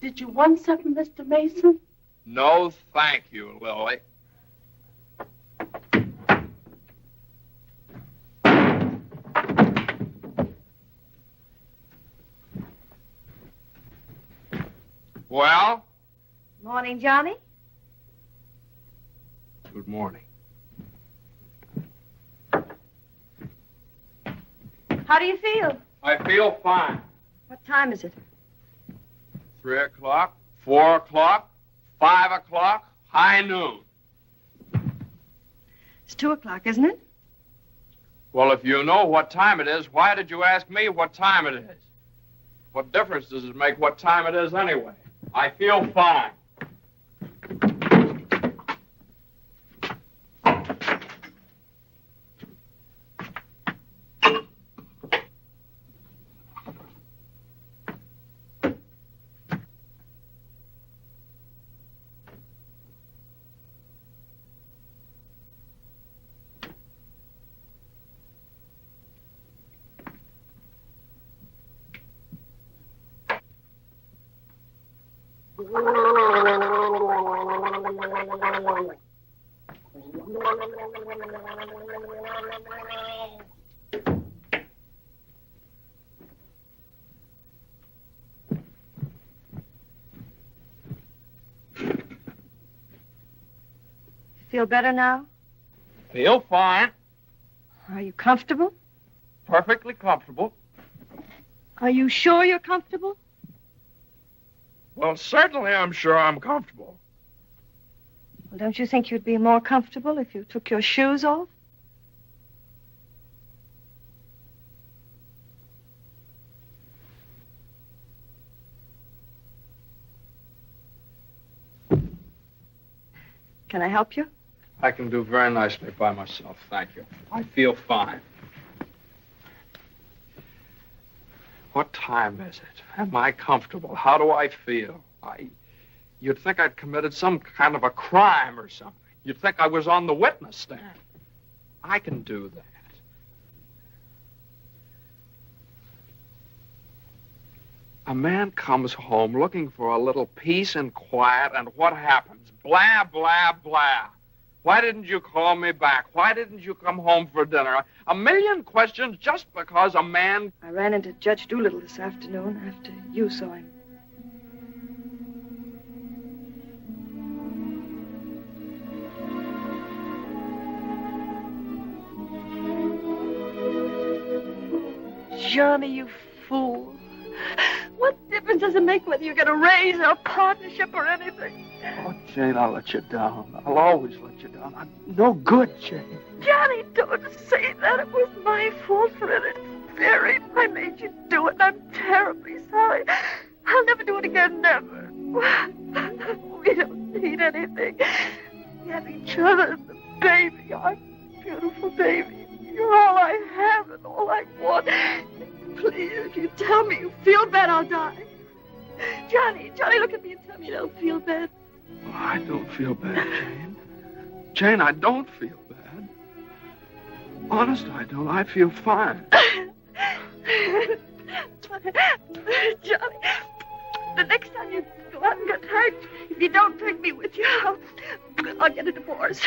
Did you want something, Mr. Mason? No, thank you, Lily. Well? Morning, Johnny. Good morning. How do you feel? I feel fine. What time is it? 3 o'clock, 4 o'clock, 5 o'clock, high noon. It's 2 o'clock, isn't it? Well, if you know what time it is, why did you ask me what time it is? What difference does it make what time it is anyway? I feel fine. Feel better now? Feel fine. Are you comfortable? Perfectly comfortable. Are you sure you're comfortable? Well, certainly I'm sure I'm comfortable. Well, don't you think you'd be more comfortable if you took your shoes off? Can I help you? I can do very nicely by myself, thank you. I feel fine. What time is it? Am I comfortable? How do I feel? You'd think I'd committed some kind of a crime or something. You'd think I was on the witness stand. I can do that. A man comes home looking for a little peace and quiet, and what happens? Blah, blah, blah. Why didn't you call me back? Why didn't you come home for dinner? A million questions just because a man... I ran into Judge Doolittle this afternoon after you saw him. Johnny, you fool. What difference does it make whether you get a raise or a partnership or anything? Oh, Jane, I'll let you down. I'll always let you down. I'm no good, Jane. Johnny, don't say that. It was my fault for interfering. I made you do it, and I'm terribly sorry. I'll never do it again, never. We don't need anything. We have each other and the baby, our beautiful baby. You're all I have and all I want. Please, if you tell me you feel bad, I'll die. Johnny, look at me and tell me you don't feel bad. Oh, I don't feel bad, Jane. Jane, I don't feel bad. Honest, I don't. I feel fine. Johnny, the next time you go out and get hurt, if you don't take me with you, I'll get a divorce.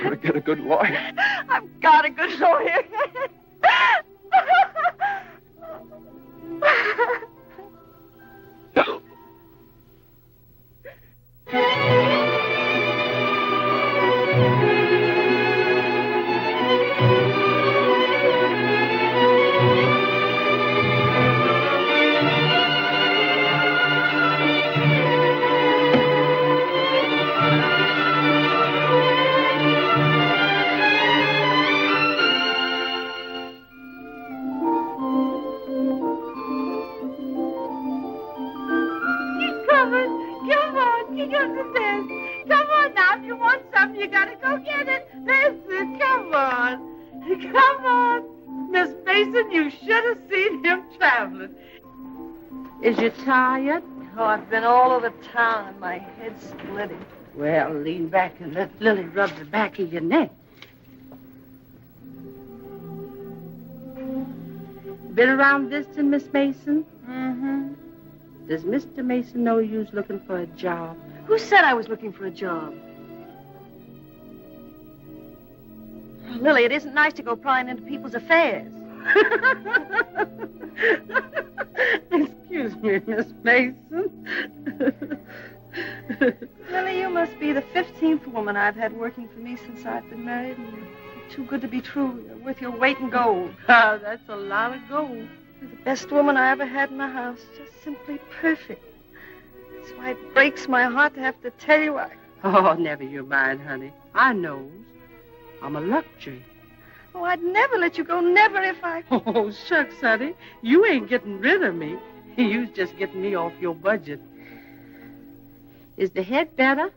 Gotta get a good lawyer. I've got a good lawyer. Is you tired? Oh, I've been all over town and my head's splitting. Well, lean back and let Lily rub the back of your neck. Been around visiting, Miss Mason? Mm-hmm. Does Mr. Mason know you's looking for a job? Who said I was looking for a job? Oh, Lily, it isn't nice to go prying into people's affairs. Excuse me, Miss Mason. Lily, you must be the 15th woman I've had working for me since I've been married, and you're too good to be true. You're worth your weight in gold. Oh, that's a lot of gold. You're the best woman I ever had in the house. Just simply perfect. That's why it breaks my heart to have to tell you Oh, never you mind, honey. I knows. I'm a luxury. Oh, I'd never let you go, never if I... Oh, shucks, honey. You ain't getting rid of me. You's just getting me off your budget. Is the head better?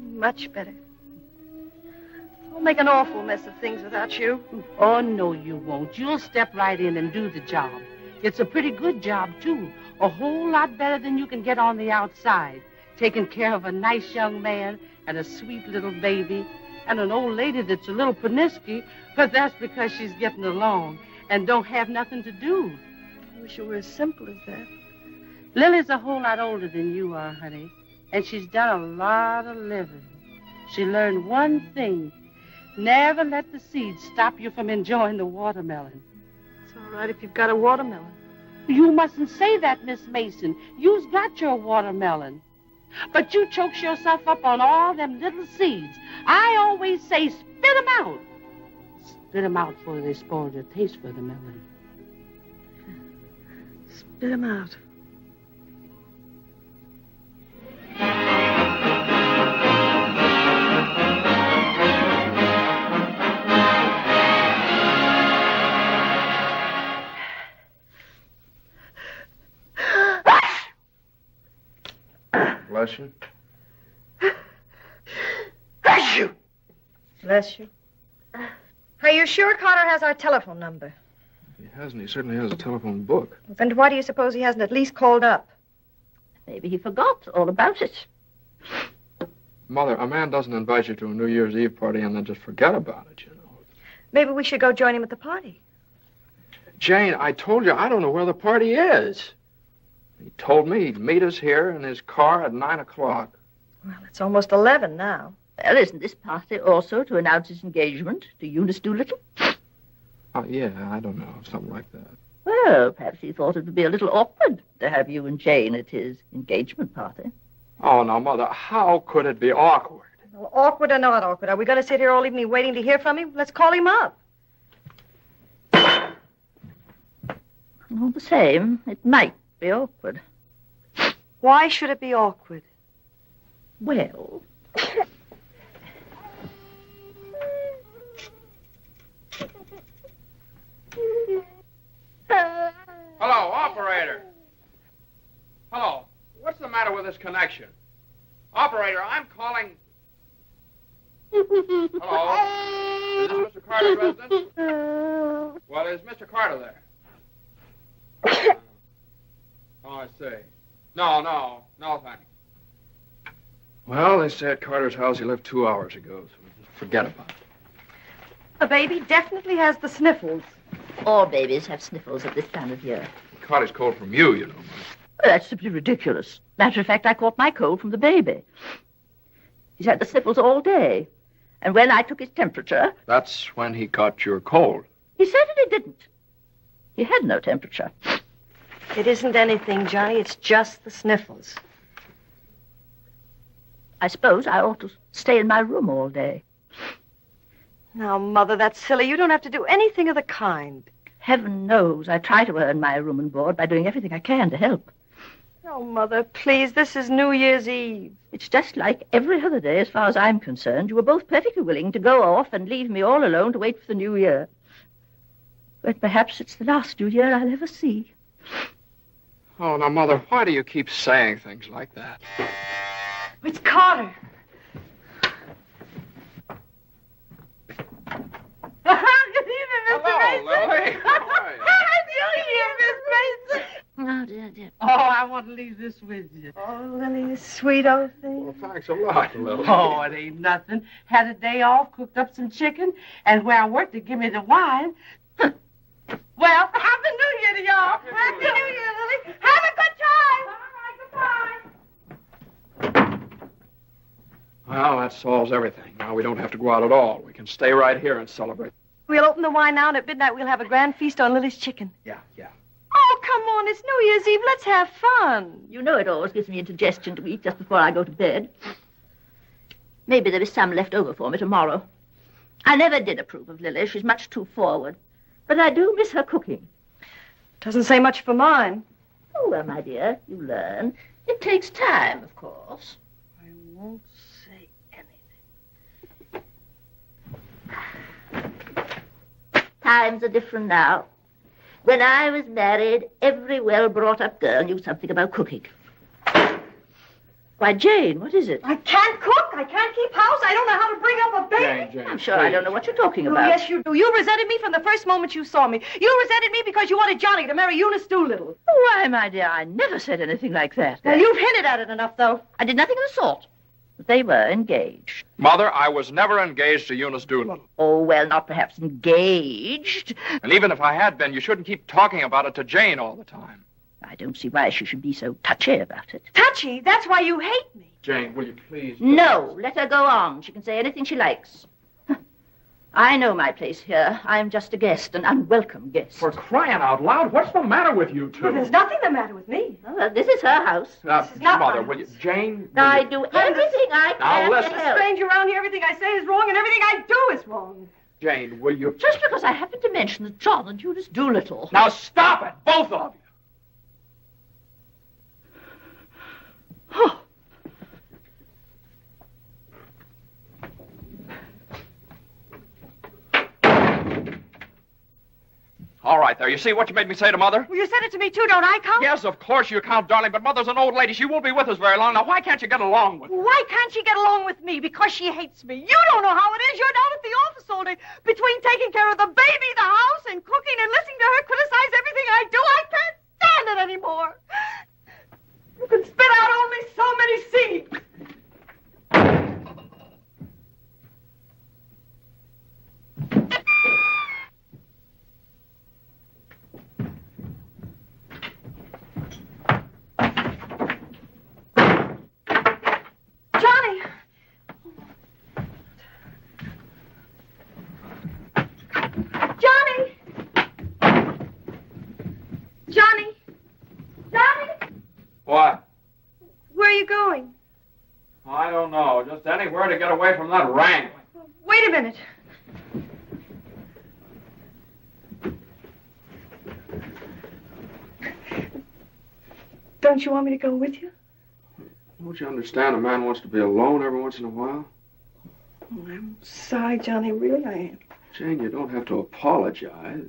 Much better. I'll make an awful mess of things without you. Oh, no, you won't. You'll step right in and do the job. It's a pretty good job, too. A whole lot better than you can get on the outside. Taking care of a nice young man and a sweet little baby and an old lady that's a little pernisky, but that's because she's getting along and don't have nothing to do. I wish it were as simple as that. Lily's a whole lot older than you are, honey, and she's done a lot of living. She learned one thing. Never let the seeds stop you from enjoying the watermelon. It's all right if you've got a watermelon. You mustn't say that, Miss Mason. You's got your watermelon. But you chokes yourself up on all them little seeds. I always say spit them out. Spit them out before they spoil your taste for the melon. Spit them out. Bless you. Bless you. Bless you. Are you sure Carter has our telephone number? He hasn't. He certainly has a telephone book. Then why do you suppose he hasn't at least called up? Maybe he forgot all about it. Mother, a man doesn't invite you to a New Year's Eve party and then just forget about it, you know. Maybe we should go join him at the party. Jane, I told you I don't know where the party is. He told me he'd meet us here in his car at 9 o'clock. Well, it's almost 11 now. Well, isn't this party also to announce his engagement to Eunice Doolittle? Yeah, I don't know, something like that. Well, perhaps he thought it would be a little awkward to have you and Jane at his engagement party. Oh, now, Mother, how could it be awkward? Well, awkward or not awkward, are we going to sit here all evening waiting to hear from him? Let's call him up. All the same, it might be awkward. Why should it be awkward? Well... Hello, operator. Hello. What's the matter with this connection? Operator, I'm calling... Hello? Is this Mr. Carter's residence? Well, is Mr. Carter there? Oh, I see. No, thanks. Well, they say at Carter's house he left 2 hours ago, so forget about it. The baby definitely has the sniffles. All babies have sniffles at this time of year. He caught his cold from you, you know. Well, that's simply ridiculous. Matter of fact, I caught my cold from the baby. He's had the sniffles all day. And when I took his temperature... That's when he caught your cold. He certainly didn't. He had no temperature. It isn't anything, Johnny. It's just the sniffles. I suppose I ought to stay in my room all day. Now, Mother, that's silly. You don't have to do anything of the kind. Heaven knows I try to earn my room and board by doing everything I can to help. Oh, Mother, please, this is New Year's Eve. It's just like every other day as far as I'm concerned. You were both perfectly willing to go off and leave me all alone to wait for the New Year. But perhaps it's the last New Year I'll ever see. Oh, now, Mother, why do you keep saying things like that? It's Carter. Good evening, Mr. Mason. Lily. How are you? Happy New Year, Miss Mason. Oh, dear. Oh, I want to leave this with you. Oh, Lily, you sweet old thing. Well, thanks a lot, Lily. Oh, it ain't nothing. Had a day off, cooked up some chicken, and where I worked to give me the wine. Well, Happy New Year to y'all. Happy New Year, Lily. Have a good time. All right, goodbye. Well, that solves everything. Now we don't have to go out at all. We can stay right here and celebrate. We'll open the wine now, and at midnight we'll have a grand feast on Lily's chicken. Yeah. Oh, come on. It's New Year's Eve. Let's have fun. You know it always gives me indigestion to eat just before I go to bed. Maybe there is some left over for me tomorrow. I never did approve of Lily. She's much too forward. But I do miss her cooking. Doesn't say much for mine. Oh, well, my dear, you learn. It takes time, of course. I won't say anything. Times are different now. When I was married, every well-brought-up girl knew something about cooking. Why, Jane, what is it? I can't cook. I can't keep house. I don't know how to bring up a baby. Jane, I'm sure I don't know what you're talking Oh, about. yes, you do. You resented me from the first moment you saw me. You resented me because you wanted Johnny to marry Eunice Doolittle. Why, my dear, I never said anything like that. Well, you've hinted at it enough, though. I did nothing of the sort. But they were engaged. Mother, I was never engaged to Eunice Doolittle. Oh, well, not perhaps engaged. And even if I had been, you shouldn't keep talking about it to Jane all the time. I don't see why she should be so touchy about it. Touchy? That's why you hate me. Jane, will you please... No, let her go on. She can say anything she likes. I know my place here. I'm just a guest, an unwelcome guest. For crying out loud, what's the matter with you two? Well, there's nothing the matter with me. Oh, well, this is her house. This is not Mother, my will you... house. Jane... I do everything I can listen. to There's a help. stranger around here. Everything I say is wrong, and everything I do is wrong. Jane, will you... Just because I happened to mention that John and Eunice Doolittle. Now stop it, both of you. Oh. All right, there. You see what you made me say to Mother? Well, you said it to me, too. Don't I count? Yes, of course you count, darling, but Mother's an old lady. She won't be with us very long. Now, why can't you get along with her? Why can't she get along with me? Because she hates me. You don't know how it is. You're down at the office all day. Between taking care of the baby, the house, and cooking, and listening to her criticize everything I do, I can't stand it anymore. You can spit out only so many seeds. What? Where are you going? I don't know. Just anywhere to get away from that wrangling. Wait a minute. Don't you want me to go with you? Don't you understand? A man wants to be alone every once in a while. Oh, I'm sorry, Johnny. Really, I am. Jane, you don't have to apologize.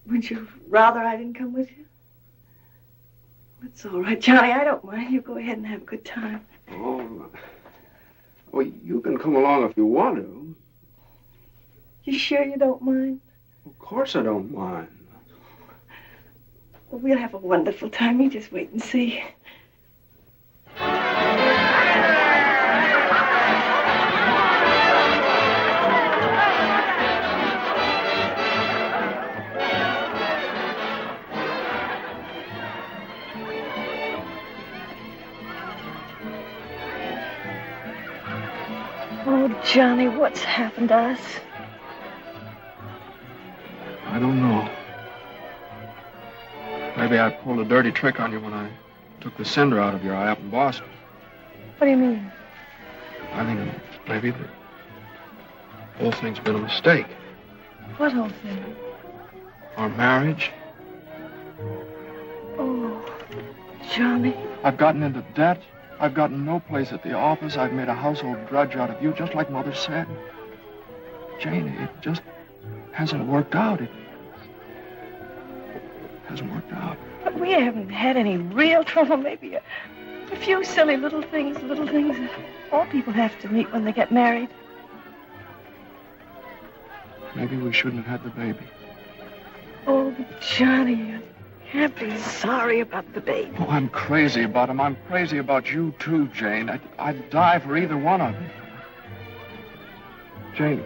Would you rather I didn't come with you? That's all right, Johnny. I don't mind. You go ahead and have a good time. Oh, well, you can come along if you want to. You sure you don't mind? Of course I don't mind. Well, we'll have a wonderful time. You just wait and see. Oh, Johnny, what's happened to us? I don't know. Maybe I pulled a dirty trick on you when I took the cinder out of your eye up in Boston. What do you mean? I think maybe the whole thing's been a mistake. What whole thing? Our marriage. Oh, Johnny. I've gotten into debt. I've gotten no place at the office. I've made a household drudge out of you, just like Mother said. Jane, it just hasn't worked out. It hasn't worked out. But we haven't had any real trouble. Maybe a few silly little things that all people have to meet when they get married. Maybe we shouldn't have had the baby. Oh, Johnny, you can't be sorry about the baby. Oh, I'm crazy about him. I'm crazy about you, too, Jane. I'd die for either one of you. Jane,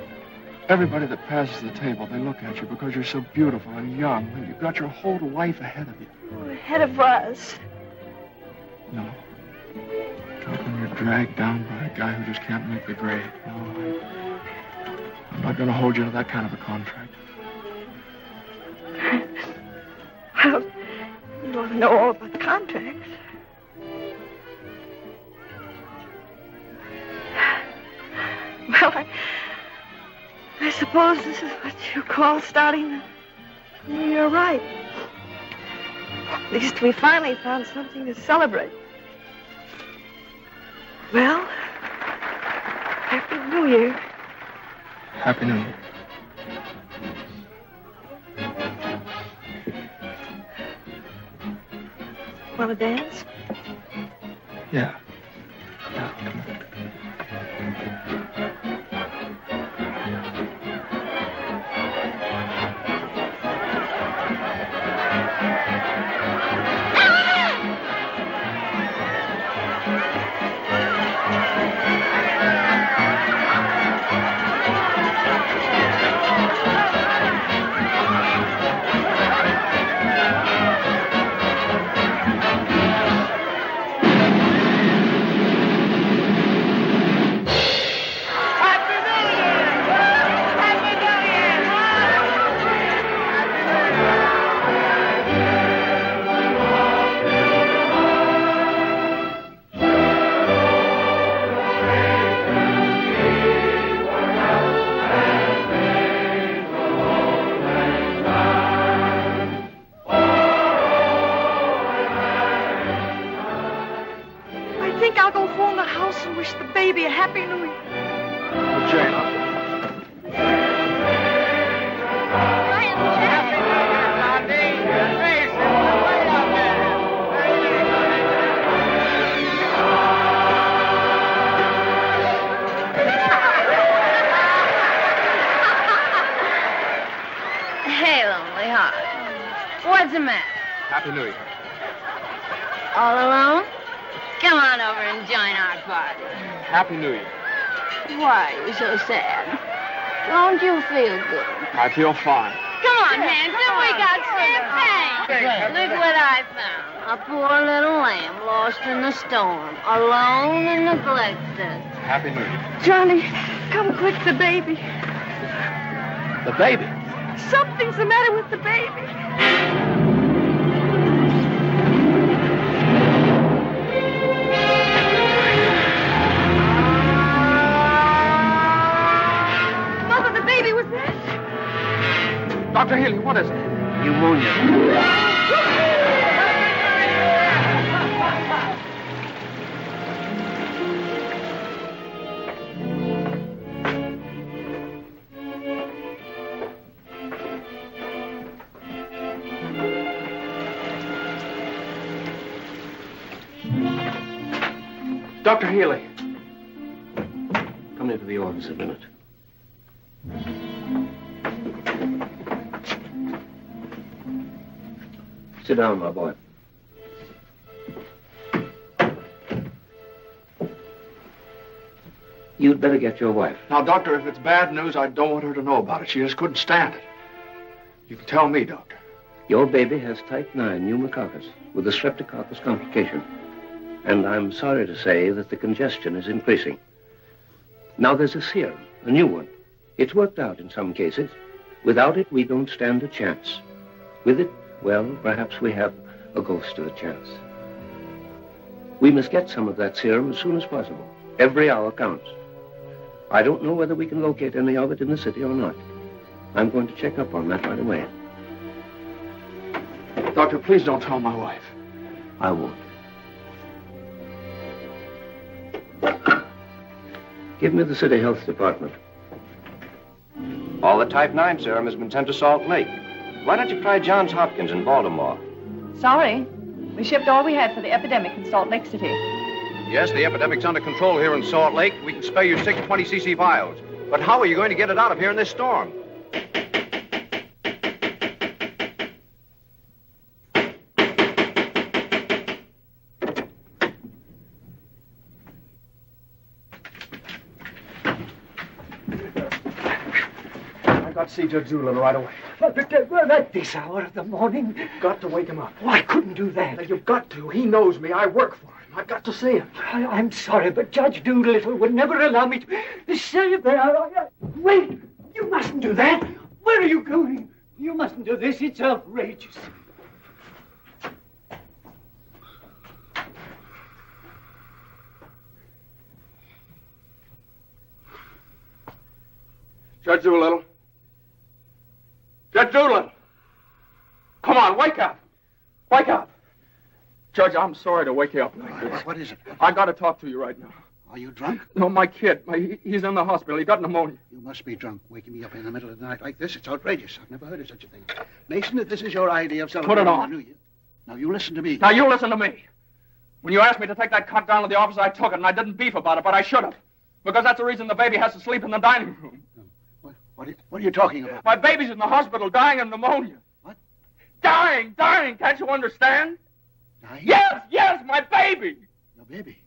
everybody that passes the table, they look at you because you're so beautiful and young, and you've got your whole life ahead of you. Oh, ahead of us. No. Not when you're dragged down by a guy who just can't make the grade. No, I'm not going to hold you to that kind of a contract. Well, you don't know all about contracts. Well, I suppose this is what you call starting the new year right. At least we finally found something to celebrate. Well, Happy New Year. Happy New Year. Want to dance? Yeah. Yeah, come on. What's the matter? Happy New Year. All alone? Come on over and join our party. Happy New Year. Why are you so sad? Don't you feel good? I feel fine. Come on, Hanson, we got champagne. Look what I found. A poor little lamb lost in the storm, alone and neglected. Happy New Year. Johnny, come quick, the baby. The baby? Something's the matter with the baby. Dr. Healy. Come into the office a minute. Sit down, my boy. You'd better get your wife. Now, Doctor, if it's bad news, I don't want her to know about it. She just couldn't stand it. You can tell me, Doctor. Your baby has type 9 pneumococcus with a streptococcus complication. And I'm sorry to say that the congestion is increasing. Now there's a serum, a new one. It's worked out in some cases. Without it, we don't stand a chance. With it, well, perhaps we have a ghost of a chance. We must get some of that serum as soon as possible. Every hour counts. I don't know whether we can locate any of it in the city or not. I'm going to check up on that right away. Doctor, please don't tell my wife. I won't. Give me the city health department. All the type 9 serum has been sent to Salt Lake. Why don't you try Johns Hopkins in Baltimore? Sorry. We shipped all we had for the epidemic in Salt Lake City. Yes, the epidemic's under control here in Salt Lake. We can spare you 6 20cc vials. But how are you going to get it out of here in this storm? I got to see Judge Doolittle right away. But at this hour of the morning? You've got to wake him up. Oh, I couldn't do that. Now, you've got to. He knows me. I work for him. I've got to see him. I'm sorry, but Judge Doolittle would never allow me to say that. Wait! You mustn't do that. Where are you going? You mustn't do this. It's outrageous. Judge Doolittle. Judge Doolittle. Come on, wake up. Wake up. Judge, I'm sorry to wake you up like this. What is it? I got to talk to you right now. Are you drunk? No, my kid. He's in the hospital. He got pneumonia. You must be drunk, waking me up in the middle of the night like this. It's outrageous. I've never heard of such a thing. Mason, if this is your idea of celebrating on. the New Year. Now, you listen to me. Now, you listen to me. When you asked me to take that cot down to the office, I took it, and I didn't beef about it, but I should have. Because that's the reason the baby has to sleep in the dining room. What are you talking about? My baby's in the hospital, dying of pneumonia. What? Dying! Can't you understand? Dying? Yes, my baby! Your baby?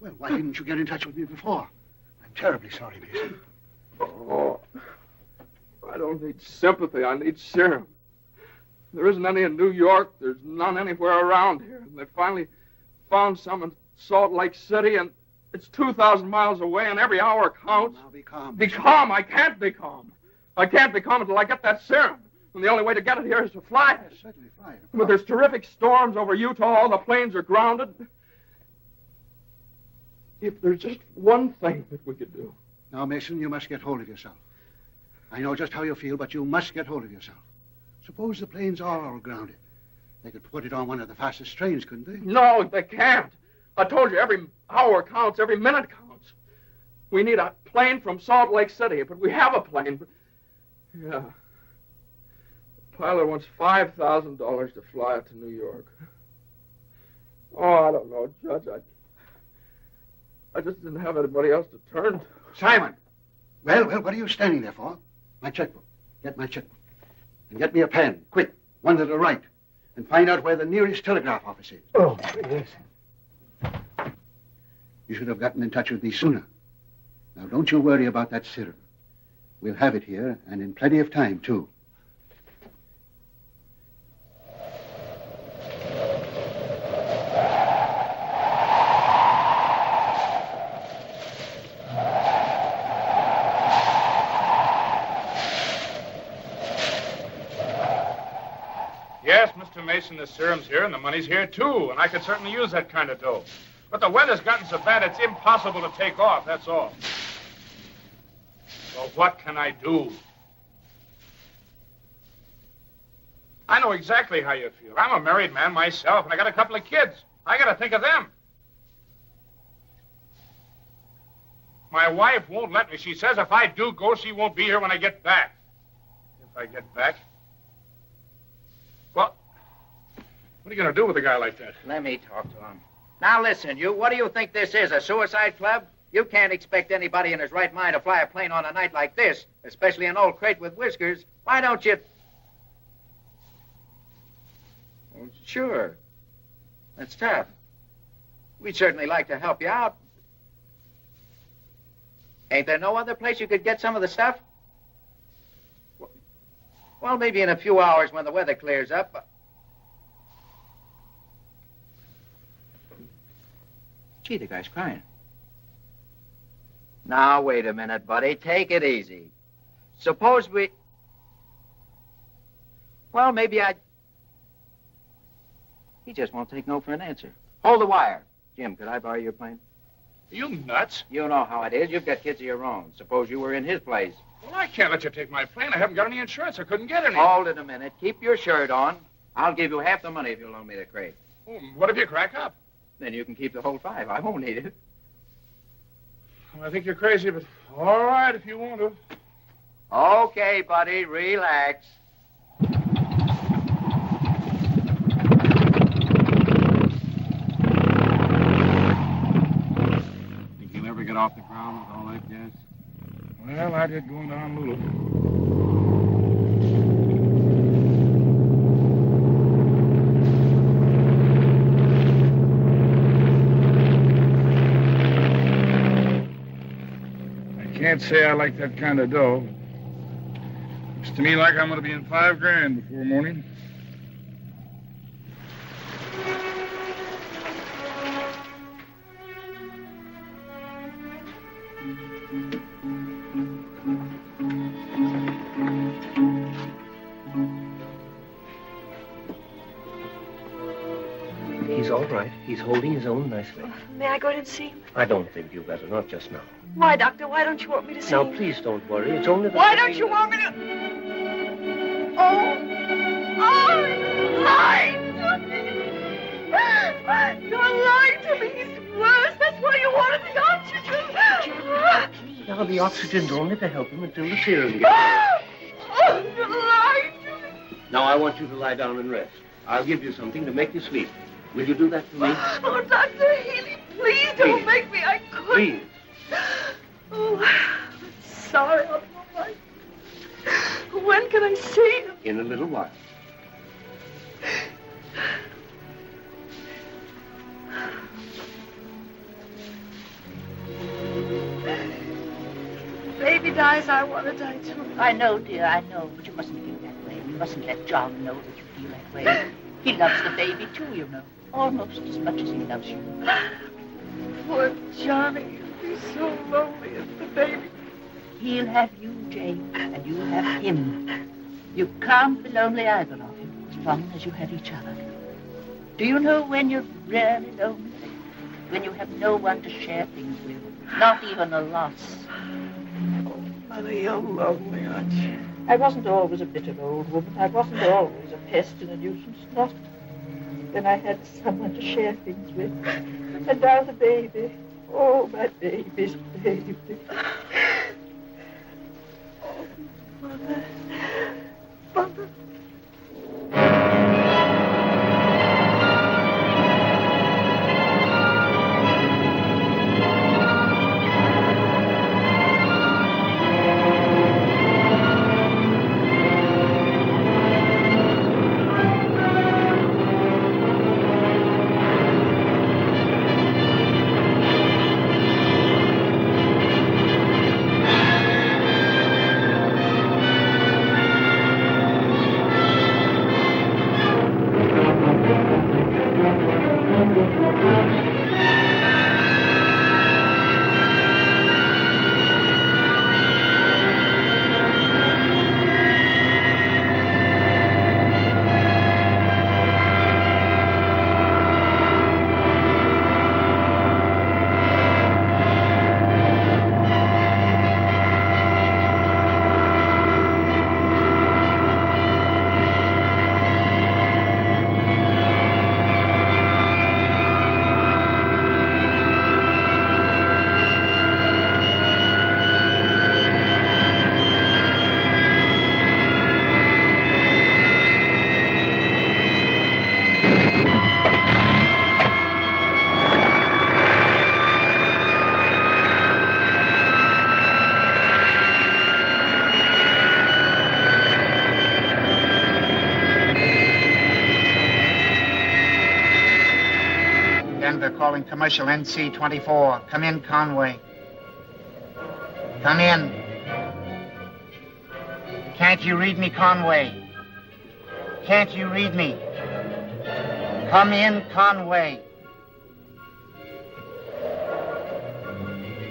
Well, why didn't you get in touch with me before? I'm terribly sorry, Mason. Oh, I don't need sympathy. I need serum. There isn't any in New York. There's none anywhere around here. And they finally found some in Salt Lake City, and it's 2,000 miles away, and every hour counts. Now, be calm. Be calm. I can't be calm. I can't be calm until I get that serum. And the only way to get it here is to fly it. Certainly fly it. But there's terrific storms over Utah. All the planes are grounded. If there's just one thing that we could do. Now, Mason, you must get hold of yourself. I know just how you feel, but you must get hold of yourself. Suppose the planes are all grounded. They could put it on one of the fastest trains, couldn't they? No, they can't. I told you, every hour counts, every minute counts. We need a plane from Salt Lake City, but we have a plane. But... yeah. The pilot wants $5,000 to fly it to New York. Oh, I don't know, Judge. I just didn't have anybody else to turn to. Simon! Well, what are you standing there for? My checkbook. Get my checkbook. And get me a pen, quick. One that'll write. And find out where the nearest telegraph office is. Oh, yes. You should have gotten in touch with me sooner. Now, don't you worry about that serum. We'll have it here, and in plenty of time, too. Yes, Mr. Mason, the serum's here and the money's here, too, and I could certainly use that kind of dough. But the weather's gotten so bad it's impossible to take off, that's all. So what can I do? I know exactly how you feel. I'm a married man myself, and I got a couple of kids. I got to think of them. My wife won't let me. She says if I do go, she won't be here when I get back. If I get back? Well, what are you going to do with a guy like that? Let me talk to him. Now listen, you. What do you think this is, a suicide club? You can't expect anybody in his right mind to fly a plane on a night like this, especially an old crate with whiskers. Why don't you... Well, sure. That's tough. We'd certainly like to help you out. Ain't there no other place you could get some of the stuff? Well, maybe in a few hours when the weather clears up. Gee, the guy's crying. Now, wait a minute, buddy. Take it easy. Suppose we... Well, maybe I... He just won't take no for an answer. Hold the wire. Jim, could I borrow your plane? Are you nuts? You know how it is. You've got kids of your own. Suppose you were in his place. Well, I can't let you take my plane. I haven't got any insurance. I couldn't get any. Hold it a minute. Keep your shirt on. I'll give you half the money if you'll loan me the crate. Oh, what if you crack up? Then you can keep the whole 5. I won't need it. Well, I think you're crazy, but all right if you want to. Okay, buddy. Relax. Think you'll ever get off the ground with all that gas? Well, I did going to Honolulu. I can't say I like that kind of dough. Looks to me like I'm going to be in $5,000 before morning. He's all right. He's holding his own nicely. May I go in and see him? I don't think you better, not just now. Why, Doctor? Why don't you want me to see Now, him? please don't worry. It's only the... Why don't you want me to... Oh, you lied to me. You're lying to me. He's worse. That's why you wanted the oxygen. Now, the oxygen's only to help him until the serum gets there. Oh, you lied to me. Now, I want you to lie down and rest. I'll give you something to make you sleep. Will you do that for me? Oh, Dr. Healy, please don't make me. I couldn't. Please. Oh, I'm sorry. I'm all right. When can I see him? In a little while. Baby dies, I want to die too. I know, dear, I know, but you mustn't feel that way. You mustn't let John know that you feel that way. He loves the baby, too, you know. Almost as much as he loves you. Poor Johnny. He's so lonely as the baby. He'll have you, Jane, and you'll have him. You can't be lonely either of you, as long as you have each other. Do you know when you're really lonely? When you have no one to share things with, not even a loss. Oh, Mother, you're lonely, aren't you? I wasn't always a bitter old woman. I wasn't always a pest and a nuisance. Not when I had someone to share things with. And now the baby. Oh, my baby's baby. Oh, Mother. Mother. Denver calling commercial NC-24. Come in, Conway. Come in. Can't you read me, Conway? Can't you read me? Come in, Conway.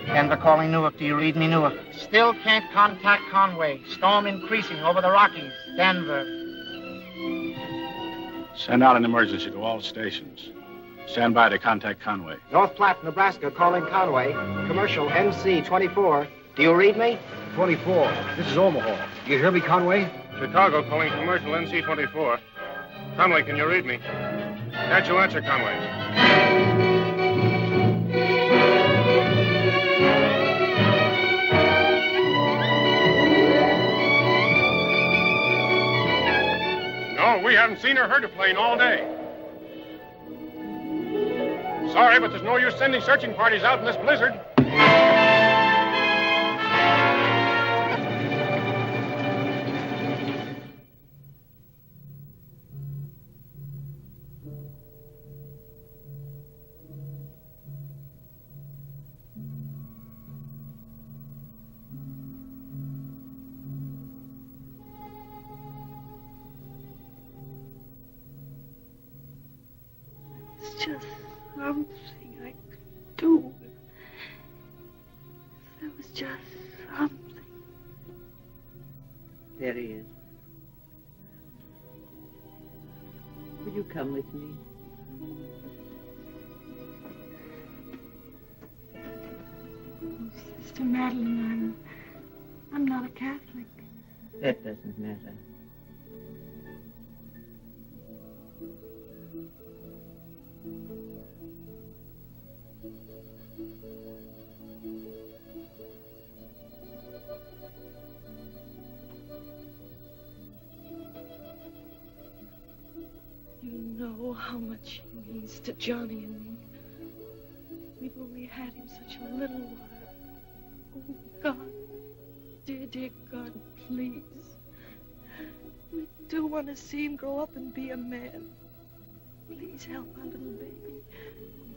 Denver calling Newark. Do you read me, Newark? Still can't contact Conway. Storm increasing over the Rockies. Denver. Send out an emergency to all stations. Stand by to contact Conway. North Platte, Nebraska, calling Conway. Commercial NC-24. Do you read me? 24. This is Omaha. Do you hear me, Conway? Chicago calling commercial NC-24. Conway, can you read me? Can't you answer, Conway? No, we haven't seen or heard a plane all day. Sorry, but there's no use sending searching parties out in this blizzard. It's just something I could do. If there was just something. There he is. Will you come with me? Sister Madeline, I'm not a Catholic. That doesn't matter. You know how much he means to Johnny and me. We've only had him such a little while. Oh, God. Dear God, please. We do want to see him grow up and be a man. Please help our little baby.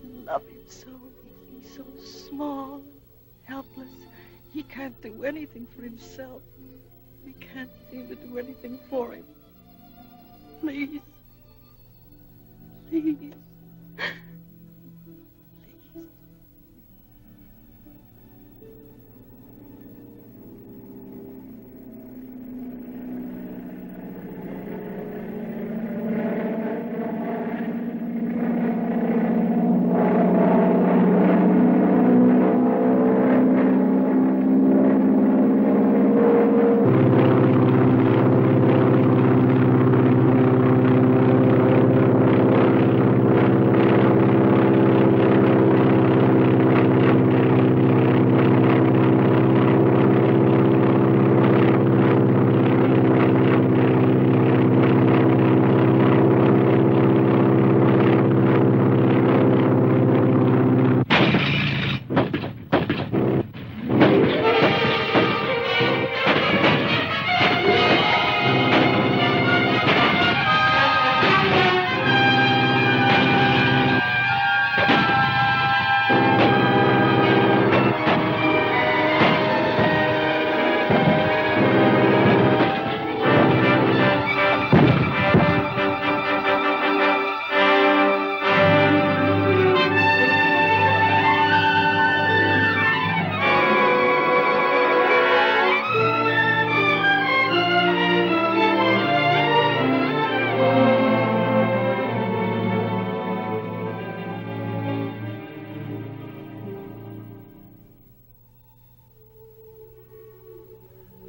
We love him so. He's so small and helpless. He can't do anything for himself. We can't seem to do anything for him. Please. Please.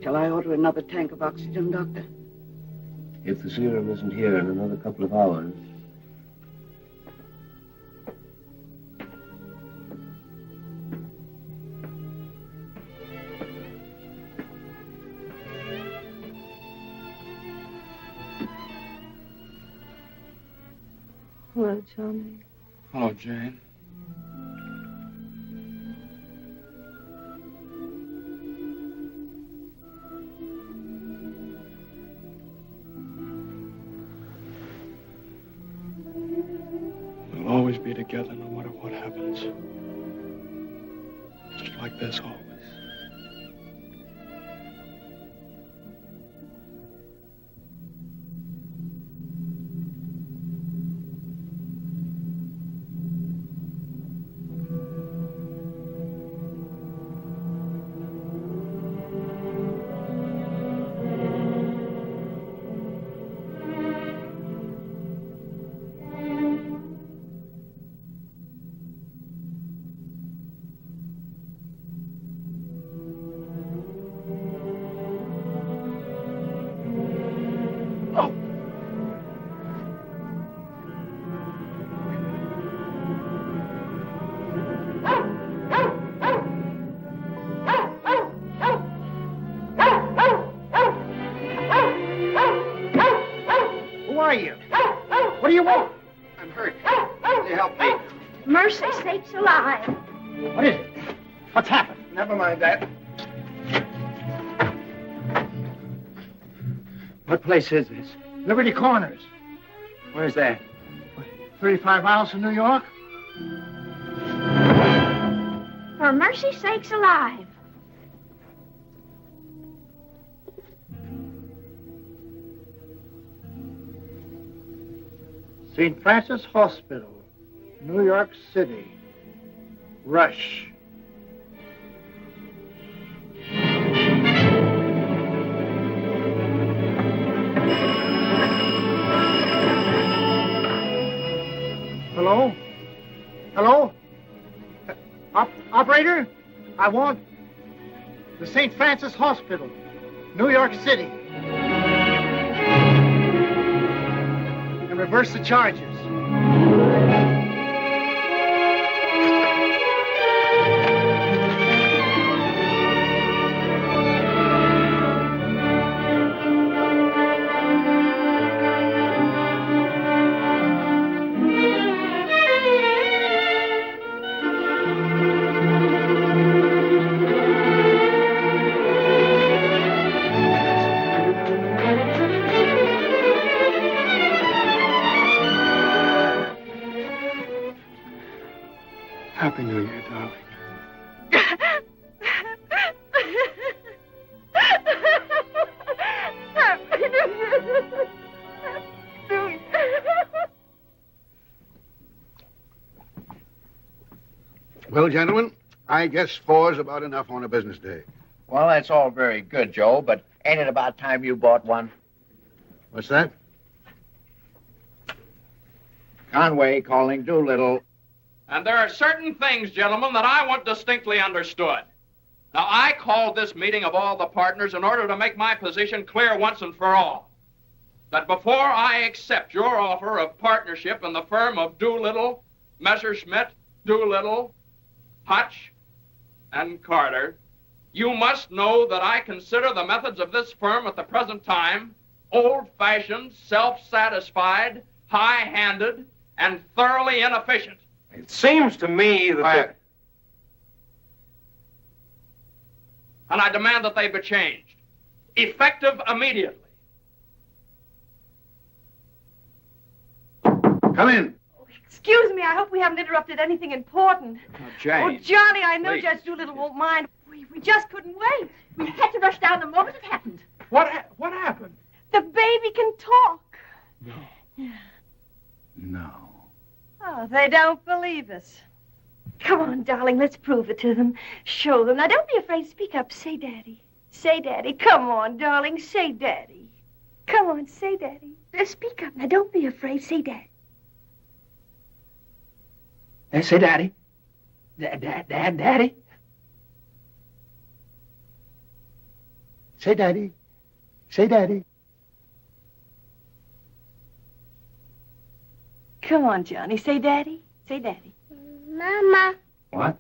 Shall I order another tank of oxygen, Doctor? If the serum isn't here in another couple of hours. Hello, Johnny. Hello, Jane. always be together no matter what happens. Just like this always. Mercy sakes alive. What is it? What's happened? Never mind that. What place is this? Liberty Corners. Where's that? 35 miles from New York? For mercy sakes alive. St. Francis Hospital, New York City. Rush. Hello? Hello? Operator? I want the St. Francis Hospital, New York City. And reverse the charges. Happy New Year, darling. Happy New Year. New Year. Well, gentlemen, I guess 4's about enough on a business day. Well, that's all very good, Joe, but ain't it about time you bought one? What's that? Conway calling Doolittle. And there are certain things, gentlemen, that I want distinctly understood. Now, I called this meeting of all the partners in order to make my position clear once and for all. That before I accept your offer of partnership in the firm of Doolittle, Messerschmitt, Doolittle, Hutch, and Carter, you must know that I consider the methods of this firm at the present time old-fashioned, self-satisfied, high-handed, and thoroughly inefficient. It seems to me that... And I demand that they be changed. Effective immediately. Come in. Excuse me, I hope we haven't interrupted anything important. Jane. Oh, Johnny, I know Please. Judge Doolittle won't mind. We just couldn't wait. We had to rush down the moment it happened. What happened? The baby can talk. No. Oh, they don't believe us. Come on, darling, let's prove it to them. Show them. Now, don't be afraid. Speak up. Say Daddy. Say Daddy. Come on, darling. Say Daddy. Come on, say Daddy. Speak up. Now, don't be afraid. Say Daddy. Say Daddy. Daddy. Say Daddy. Say Daddy. Come on, Johnny. Say Daddy. Say Daddy. Mama. What?